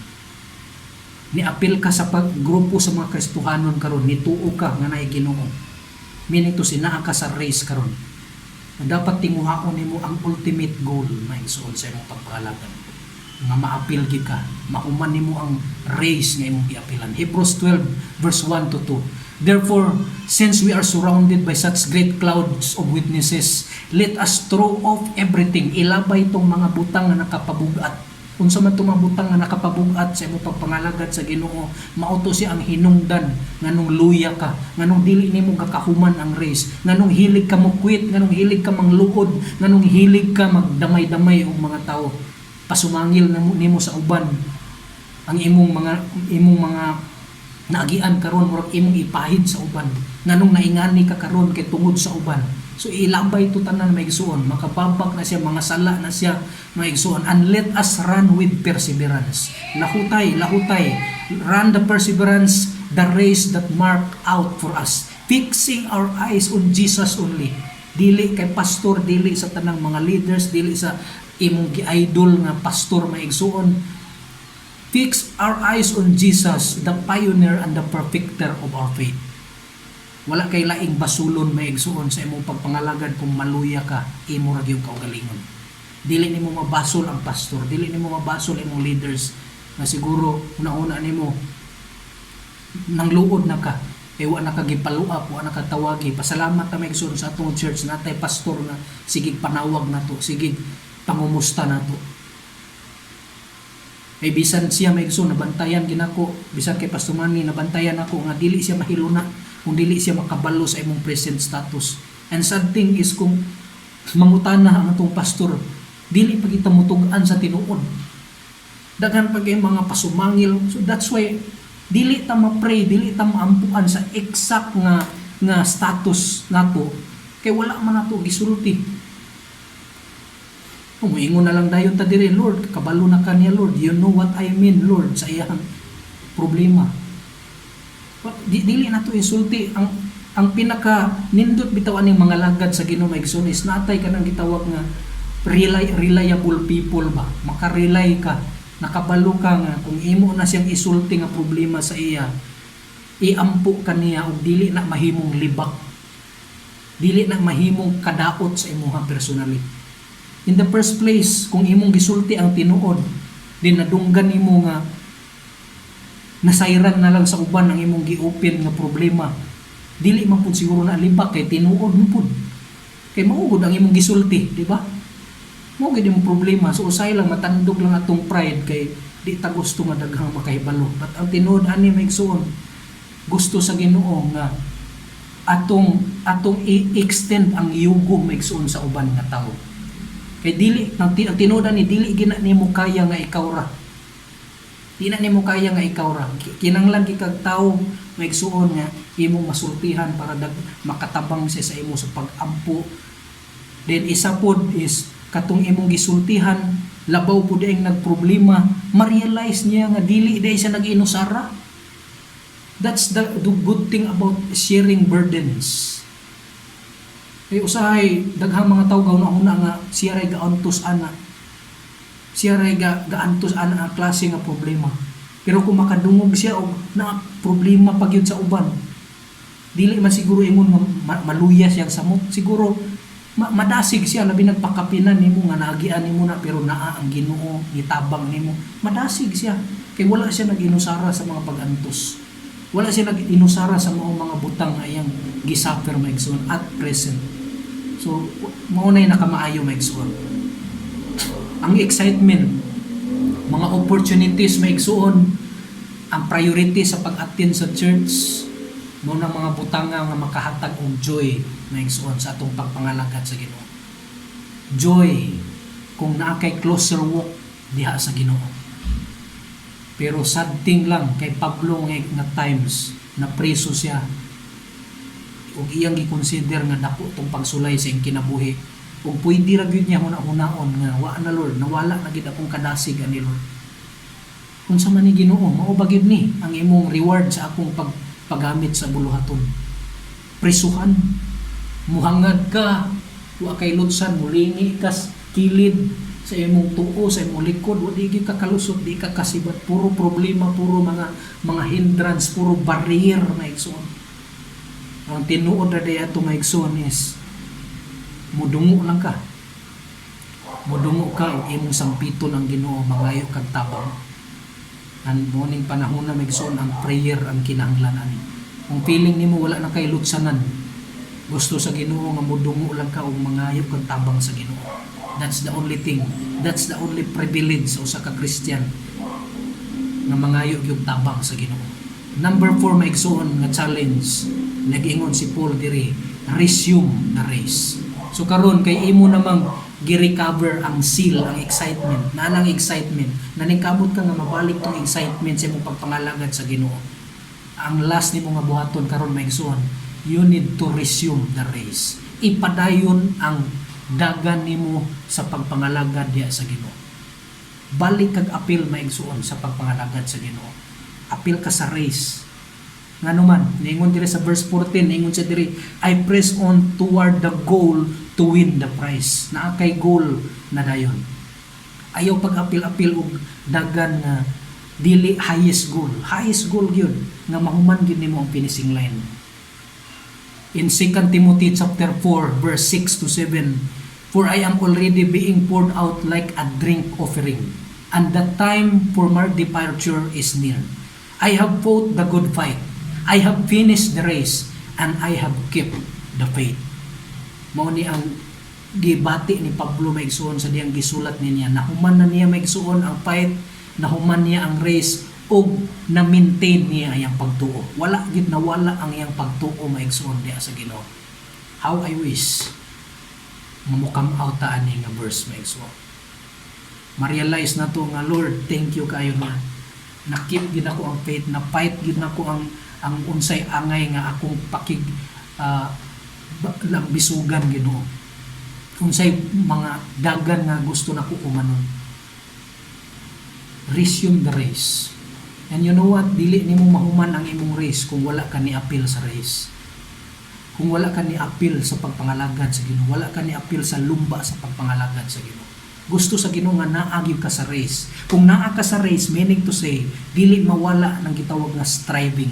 Niapil ka sa paggrupo sa mga Kristohanon karon, nituo ka nga naay Ginoo. Meaning to sinaa ka sa race karon. Dapat tinguhaon nimo ang ultimate goal maigsuon sa imong pagpangalagan. Nga maapil gid ka, mauman nimo ang race nga imong giapilan. Hebrews 12 verse 1 to 2. Therefore, since we are surrounded by such great clouds of witnesses, let us throw off everything. Ilabay itong mga butang nga nakapabugat. Unsa man itong mga butang nga nakapabugat sa imong pagpangalagad sa Ginoo, mauto siya ang hinungdan nganong luya ka, nganong dili nimo gakahuman ang race, nganong hilig ka mo quit, nganong hilig ka mangluod, nganong hilig ka magdamay-damay og mga tao. Pasumangil nimo sa uban ang imong mga naagian karon, murag imong ipahid sa uban, nganong naingani ka karon kay tungod sa uban. So ilabay to tanan maigsuon, makababak na siya, mga sala na siya maigsuon, and let us run with perseverance. Lahutay, run the perseverance, the race that marked out for us, fixing our eyes on Jesus only. Dili kay pastor, dili sa tanang mga leaders, dili sa imong gi-idol nga pastor maigsuon. Fix our eyes on Jesus, the pioneer and the perfecter of our faith. Wala kay laing basulon maigsuon sa imong pagpangalagad kung maluya ka, imo ra gyud kaugalingon. Dili nimo mabasol ang pastor, dili nimo mabasol imong leaders na siguro una-una nimo nang luod na ka, kay wa na ka gipaluap, wa na ka tawagi. Pasalamat ta maigsuon sa atong church natay pastor nga sigig panawag nato, sigig pangumusta nato. Kay bisan siya maigsuon nabantayan ginako, bisan kay Pastor Manny nabantayan ako nga dili siya mahiluna, kung dili siya makabalo sa imong present status. And sad thing is kung mangutana ang atong pastor, dili pa kita mutugan sa tinuod. Daghan pa kay mga pasumangil. So that's why dili ta ma-pray, dili ta maampuan sa exact nga status nato kay wala man nato gisulti. Umuingon na lang dayon ta dire, Lord, kabalo na kaniya, Lord. You know what I mean, Lord, sa iyang problema. Dili na to insulti. Ang pinaka nindot bitaw aning mga lagad sa Ginoo maigsoon is natay ka nang gitawag nga reliable people ba. Makarely ka, nakabalo ka nga kung imo na siyang isulti nga problema sa iya, iampo kaniya og dili na mahimong libak. Dili na mahimong kadaot sa imong personally. In the first place, kung imong gisulti ang tinuod, din nadunggan imo nga nasayran na lang sa uban ang imong gi-open nga problema, dili man pud siguro na libak kay tinuod mo pud. Kay maugod ang imong gisulti, di ba? Mao gid imong problema. So usay lang matandog lang atong pride kay di ta gusto nga daghang makahibalo. But ang tinuod ani maigsuon, gusto sa Ginoo nga atong i-extend ang yugo maigsuon sa uban nga tawo. Kay dili ang tinudan ni dili gina nimo kaya nga ikaw ra. Di na nimo kaya nga ikaw ra. Kinanglan kag tawo maigsuon nga imong masultihan para makatabang siya sa imo sa pag-ampo. Then isa pod is katong imong gisultihan, labaw pud ang nagproblema, ma-realize niya nga dili day siya nag-inusara. That's the good thing about sharing burdens. Kay usahay daghang mga tawo gauna nga siya ray gaantos ana. Siya ray gaantos ana ang klase nga problema. Pero kung makadungog siya og na problema pa gyud sa uban, dili man siguro ingon maluya siya samot, siguro madasig siya labi nagpakapinan nimo nga naagian nimo na pero naa ang Ginoo gitabang nimo. Madasig siya kay wala siya nag-inusara sa mga pag-antos. Wala siya nag-inusara sa mga butang nga iyang gisuffer maigsoon at present. So, maunay nakamaayo maigsuon. Ang excitement, mga opportunities maigsuon, ang priority sa pag-attend sa church, mo na mga butanga nga makahatag og joy maigsuon sa atong pagpangalagad sa Ginoo. Joy kung naa kay closer walk diha sa Ginoo. Pero sad thing lang kay Pablo nga times na preso siya ug iyang gi-consider nga dako tong pagsulay sa iyang kinabuhi ug pwede ra gyud niya hunaon nga wa na Lord nawala na gid akong kadasig ani Lord Unsa man ni Ginoo, mao ba gyud ni ang imong reward sa akong paggamit sa buluhaton. Prisuhan, muhangad ka, wa kay lutsan, mulingi kas kilid sa imong tuo, sa imong likod, wa di ka kalusot, di ka kasibat, puro problema, puro mga hindrance, puro barrier maigsoon. Ang tinuod na daya ito maigsoon is mudungo lang ka. Mudungo ka o imong sampiton ang Ginoo, mangayo kag tabang. Ang morning panahon na maigsoon ang prayer ang kinahanglan ani. Kung feeling nimo wala na kay lutsanan, gusto sa Ginoo nga mudungo lang ka o mangayo kag tabang sa Ginoo. That's the only thing. That's the only privilege sa usa ka Christian nga mangayo gyud tabang sa Ginoo. Number 4 maigsoon nga challenge nag-ingon si Paul diri, resume the race. So karon kay imo namang gi-recover ang seal, ang excitement, nanang excitement, naningkamot ka nga mabalik tong excitement sa imong pagpangalagad sa Ginoo. Ang last nimo nga buhaton karon maigsoon, you need to resume the race. Ipadayon ang dagan nimo sa pagpangalagad diya sa Ginoo. Balik kag apil maigsuon sa pagpangalagad sa Ginoo. Apil ka sa race. Ngano man, ningon diri sa verse 14, ningon siya diri, I press on toward the goal to win the prize. Naa kay goal na dayon. Ayaw pag-apil-apil og dagan nga dili highest goal. Highest goal gyud nga mahuman gyud nimo ang finishing line. In 2 Timothy chapter 4 verse 6 to 7, for I am already being poured out like a drink offering, and the time for my departure is near. I have fought the good fight. I have finished the race, and I have kept the faith. Mao ni ang gibati ni Pablo maigsuon sa diyang gisulat niya. Nahuman na niya maigsuon ang fight, nahuman niya ang race, o na-maintain niya ang pagtuo. Wala gid nawala ang iyang pagtuo maigsuon diya sa Ginoo. How I wish mamukam out ta ani nga verse maigsuon. Ma-realize na to nga Lord, thank you kayo nga nakip gid ako ang faith, na fight gid nako ang unsay angay nga akong pakig lang bisugan Ginoo. Unsay mga dagan nga gusto nako umanon. Resume the race. And you know what? Dili nimo mahuman ang imong race kung wala ka ni apil sa race. Kung wala ka ni apil sa pagpangalagad sa Ginoo, wala ka ni apil sa lumba sa pagpangalagad sa Ginoo. Gusto sa Ginoo nga naagi ka sa race. Kung naa ka sa race, meaning to say, dili mawala ng gitawag nga striving.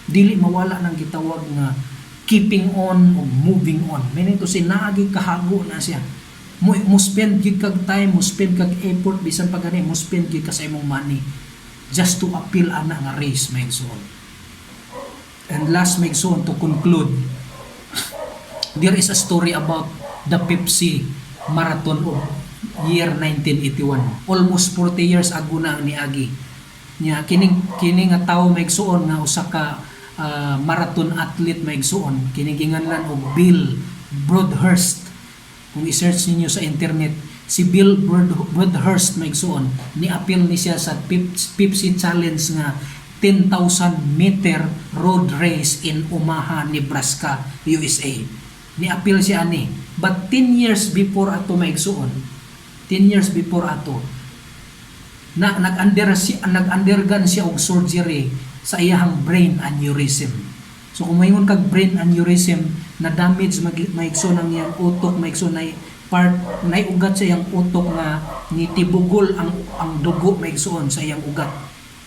Dili mawala ng gitawag nga keeping on o moving on. Meaning to say, naagi kahago na siya. Mo spend gid kag time, mo spend kag effort, bisan pa gani, mo spend gid ka sa imong money just to appeal ana nga race maigsoon. And last maigsoon, to conclude, there is a story about the Pepsi Marathon of year 1981. Almost 40 years ago na ang niagi nya kining nga tawo maigsuon nga usa ka marathon athlete maigsuon, kining ginganlan og Bill Broadhurst. Kung i-search ninyo sa internet, si Bill Broadhurst maigsuon, ni-appeal ni siya sa Pepsi Challenge nga 10,000 meter road race in Omaha, Nebraska, USA. Ni-appeal siya ani. But 10 years before ato maigsuon, 10 years before ato, nag-undergone siya og surgery sa iyang brain aneurysm. So kung mayingon kag brain aneurysm, na damage maigsoon ang iyang utok, maigsoon na part ugat sa iyang utok nga nitibugol ang dugo maigsoon sa iyang ugat.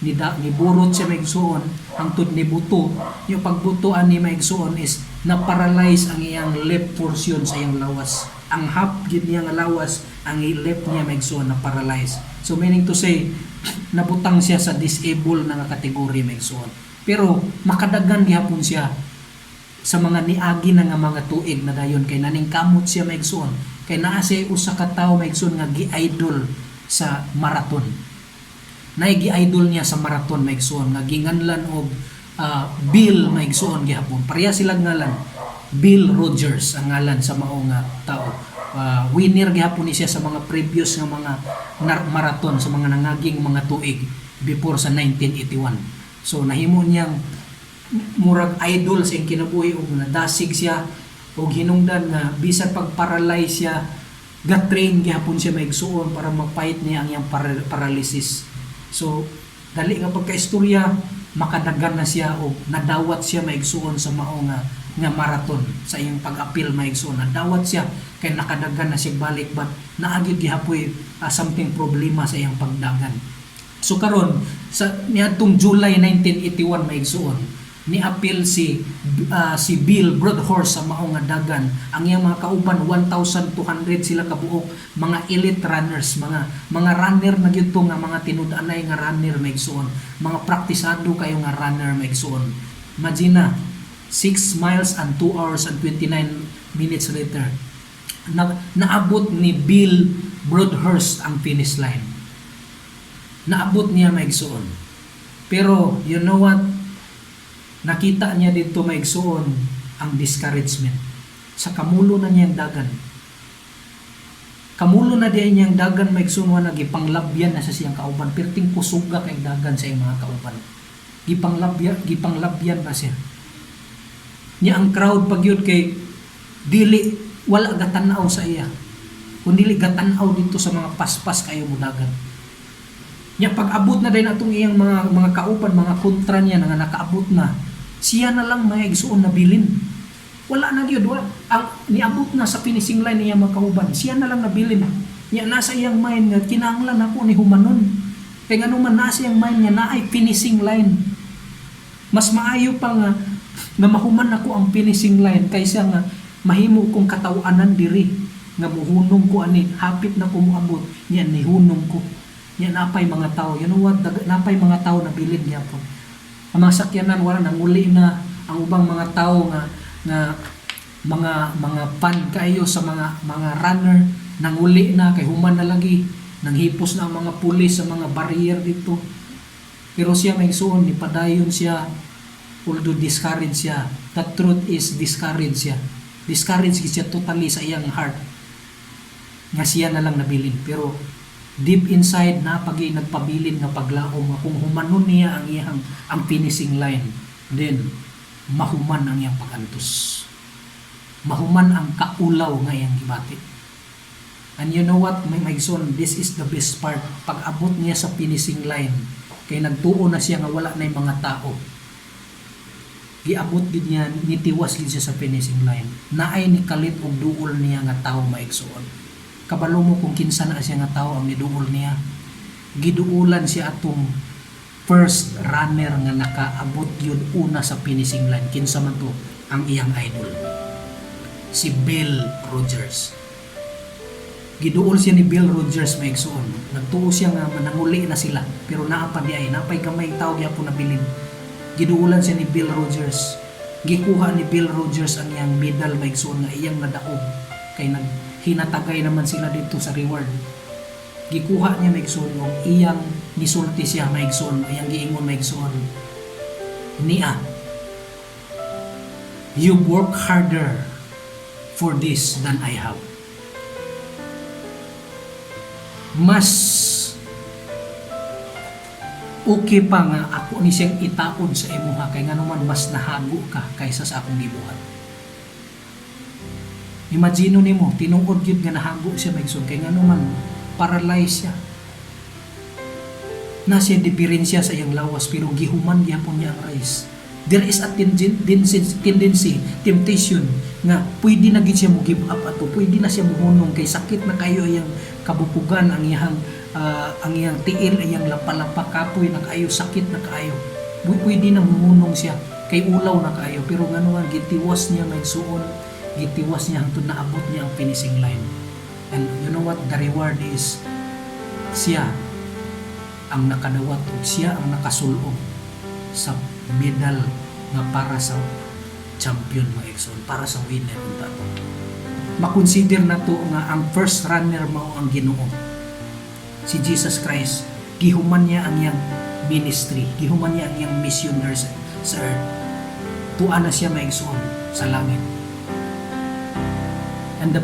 Niburot siya maigsoon hangtod ni buto. Yung pagbutoan ni maigsoon is na-paralyze ang iyang left portion sa iyang lawas. Ang half gid niya nga lawas, ang left niya maigsoon na paralyze. So meaning to say, nabutang siya sa disabled na nga kategory maigsoon. Pero makadagan gihapon siya sa mga niagi na nga mga tuig na dayon, kay naningkamot siya maigsoon, kay naa siya usa ka tawo maigsoon nga gi-idol sa marathon. Gi-idol niya sa marathon maigsoon nga ginganlan og Bill maigsoon gihapon. Pareha silang ngalan. Bill Rogers ang ngalan sa mao nga tao. Winner gihapon ni siya sa mga previous nga mga marathon, sa mga nangaging mga tuig before sa 1981. So nahimo niyang murag idol sa iyang kinabuhi, og nadasig siya og hinungdan nga bisan pag-paralyze siya, ga-train gihapon siya maigsuon para ma-fight niya ang iyang paralysis. So Dali nga pagkaistorya, makadagan na siya o nadawat siya maigsuon sa mao nga marathon sa iyang pag-apil maigsuon. Nadawat siya kay nakadagan na siya balik but naagid gihapoy something problema sa iyang pagdagan. So karon sa niadtong July 1981 maigsuon, ni-appeal si Bill Broadhurst sa mao nga dagan. Ang iyang mga kauban 1,200 sila kabuok, mga elite runners, mga runner na gyud to nga mga tinud-anay nga runner maigsuon, mga praktisado kayo nga runner maigsuon. Imagine 6 miles and 2 hours and 29 minutes later naabot ni Bill Broadhurst ang finish line. Naabot niya maigsuon. Pero you know what? Nakita niya dito maigsuon ang discouragement. Sa kamulo na niyang dagan. Kamulo na diay niyang dagan maigsuon wa nagipanglabyan na sa siyang kauban. Perting kusuga kay dagan sa iyang mga kauban. Gipanglabyan ba siya? Niya ang crowd pagyud kay dili wala gatanaw sa iya. Kundi gatanaw dito sa mga paspas kayo mo dagan. Nya pag-abot na din atong iyang mga kauban, mga kontra niya nga nakaabot na, siya na lang may igsuon na bilin. Wala na gyud, ang niabot na sa finishing line niya mga kauban, siya na lang nabilin. Nya nasa iyang mind nga kinahanglan ako ni humanon. Kay ngano man nasa iyang mind niya naay finishing line. Mas maayo pa nga mahuman ako ang finishing line kaysa nga mahimo kong katawanan diri nga muhunong ko ani hapit na ko moabot niya ni hunong ko. Yan napay mga tao. You know what? Napay mga tao na bilid niya po. Ang mga sakyanan wala nanguli na ang ubang mga tao nga mga fan kayo sa mga runner nanguli na kay human na lagi nanghipos na ang mga pulis sa mga barrier dito. Pero siya may suon ni padayon siya although discouraged siya. The truth is discouraged siya. Discouraged siya totally sa iyang heart. Nga siya na lang nabilin. Pero deep inside na pagi nagpabilin nga paglaom nga kung humanon niya ang finishing line, then mahuman ang iyang pagantos. Mahuman ang kaulaw nga iyang gibati. And you know what, my son, this is the best part. Pag abot niya sa finishing line, kay nagtuo na siya nga wala na yung mga tao. Giabot gid niya, nitiwas gid siya sa finishing line. Naay ni kalit og duol niya nga tao maigsuon. Kabalo mo kung kinsa na siya nga tao ang niduol niya. Giduulan siya atong first runner nga nakaabot yun una sa finishing line. Kinsa man to ang iyang idol. Si Bill Rogers. Giduol siya ni Bill Rogers maigsuon. Nagtuo siya nga mananguli na sila. Pero naapa di ay napay gamay tao gyapon nabilin. Giduulan siya ni Bill Rogers. Gikuha ni Bill Rogers ang iyang medal maigsuon nga iyang nadaog. Kay hinatagay naman sila dito sa reward. Gikuha niya maigsuon og iyang nisulti siya maigsuon, iyang giingon maigsuon. Nia, you work harder for this than I have. Mas okay pa nga ako ni siyang itaod sa imuha kay nganuman mas nahago ka kaysa sa akong gibuhat. Imagino nimo tinuod gyud nga nahago siya maigsoon kay nganuman paralyzed siya. Na siya diferensya sa iyang lawas pero gihuman gyapon niya ang race. There is a tendency, temptation nga pwede na gid siya mo give up ato, pwede na siya mohunong kay sakit na kayo iyang kabupugan ang iyang tiil, iyang lapalapa kapoy na kaayo, sakit na kaayo. Pwede na mohunong siya kay ulaw na kaayo pero nganuman gitiwas niya maigsuon, gitiwas niya hangtod naabot niya ang finishing line. And you know what, the reward is siya ang nakadawat o siya ang nakasulong sa medal nga para sa champion mga igsoon, para sa winner unta to. Makonsider na to nga ang first runner mao ang Ginoo. Si Jesus Christ, gihuman niya ang iyang ministry, gihuman niya ang iyang mission sa earth. Tuwa na siya mga igsoon sa langit. And the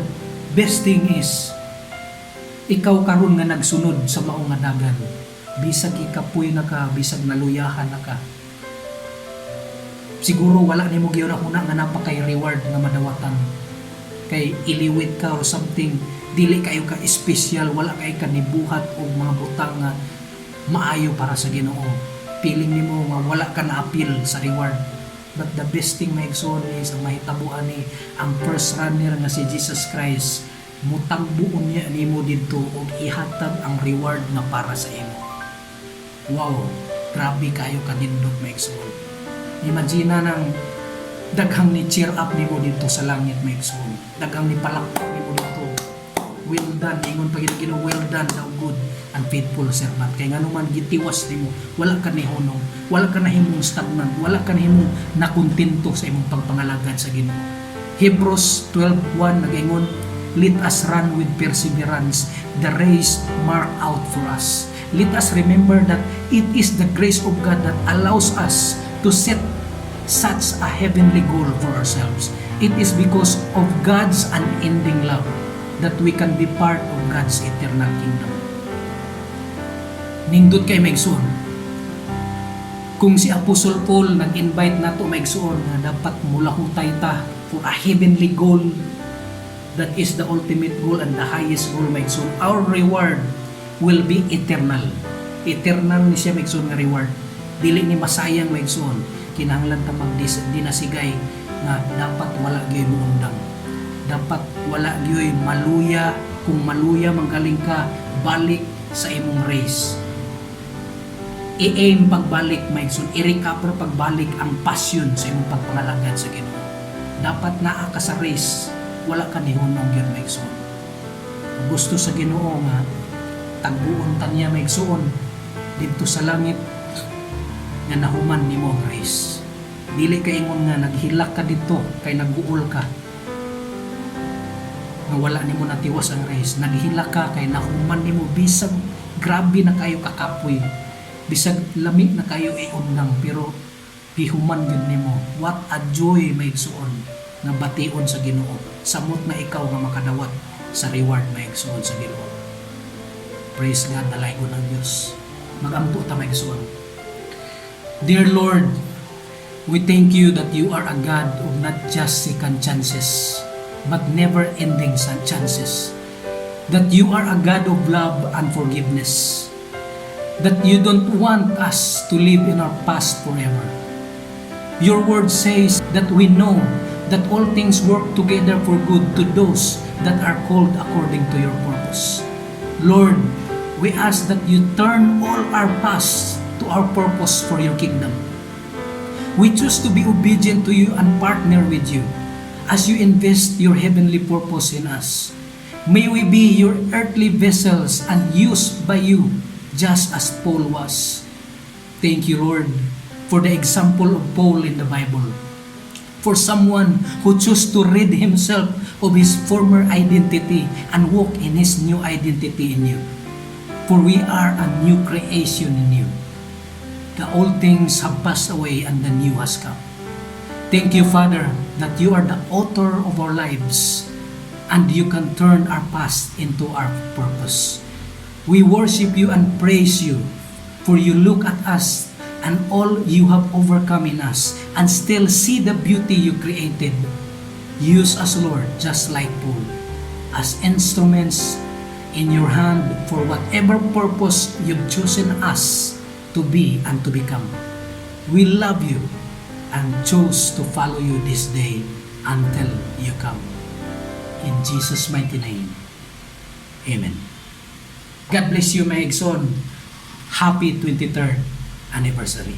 best thing is ikaw karon nga nagsunod sa mao nga dagan, bisag ikapoy na ka, bisag naluyahan na ka, siguro wala nimo gyud una nga napakay reward nga madawatan kay iliwit ka or something, dili kayo ka special, wala kay ka nibuhat og mga butang nga maayo para sa Ginoo. Feeling nimo nga wala ka na appeal sa reward. But the best thing maigsoon is ang mahitabuan ni ang first runner nga si Jesus Christ, mutagbuon niya nimo didto og ihatag ang reward nga para sa imo. Wow, grabe kayo kanindot maigsoon. Imagine nang daghang ni cheer up nimo dito sa langit maigsoon. Daghang ni palakpak nimo dito. Well done, ingon pa gid well done, thou good and faithful servant. Kay nganuman gitiwas nimo, wala ka ni hunong, wala ka na himong stagnant, wala ka na himong nakontento sa imong pagpangalagad sa Ginoo. Hebrews 12:1 nag-ingon, let us run with perseverance the race marked out for us. Let us remember that it is the grace of God that allows us to set such a heavenly goal for ourselves. It is because of God's unending love that we can be part of God's eternal kingdom. Nindot kay maigsoon. Kung si Apostle Paul nag-invite nato maigsoon na dapat mulahutay ta for a heavenly goal, that is the ultimate goal and the highest goal maigsoon. Our reward will be eternal. Eternal ni siya maigsoon nga reward. Dili ni masayang maigsoon. Kinahanglan ta magdinasigay nga dapat wala gyud mo undang. Dapat wala gyoy maluya. Kung maluya manggaling ka, balik sa imong race. I-aim pagbalik maigsoon, i-recover pagbalik ang passion sa imong pagpangalagad sa Ginoo. Dapat naa ka sa race, wala ka ni hunong gyud maigsoon. Gusto sa Ginoo nga tagbuon ta niya maigsoon didto sa langit nga nahuman nimo ang race. Dili kay ingon nga naghilak ka dito kay naguol ka. Nga wala nimo natiwas ang race, naghila ka kay nahuman nimo bisag grabe na kayo kakapoy, bisag lamig na kayo iundang, pero pihuman gyud nimo. What a joy maigsuon nga bation sa Ginoo, samot na ikaw nga makadawat sa reward maigsuon sa Ginoo. Praise God, dalaygon ang Dios. Magampo ta maigsuon. Dear Lord, we thank you that you are a God of not just second chances, but never-ending chances. That you are a God of love and forgiveness. That you don't want us to live in our past forever. Your word says that we know that all things work together for good to those that are called according to your purpose. Lord, we ask that you turn all our past to our purpose for your kingdom. We choose to be obedient to you and partner with you as you invest your heavenly purpose in us. May we be your earthly vessels and used by you just as Paul was. Thank you, Lord, for the example of Paul in the Bible. For someone who chose to rid himself of his former identity and walk in his new identity in you. For we are a new creation in you. The old things have passed away and the new has come. Thank you, Father, that you are the author of our lives and you can turn our past into our purpose. We worship you and praise you, for you look at us and all you have overcome in us and still see the beauty you created. Use us, Lord, just like Paul, as instruments in your hand for whatever purpose you've chosen us to be and to become. We love you and chose to follow you this day until you come. In Jesus' mighty name, Amen. God bless you, my Igsoon. Happy 23rd anniversary.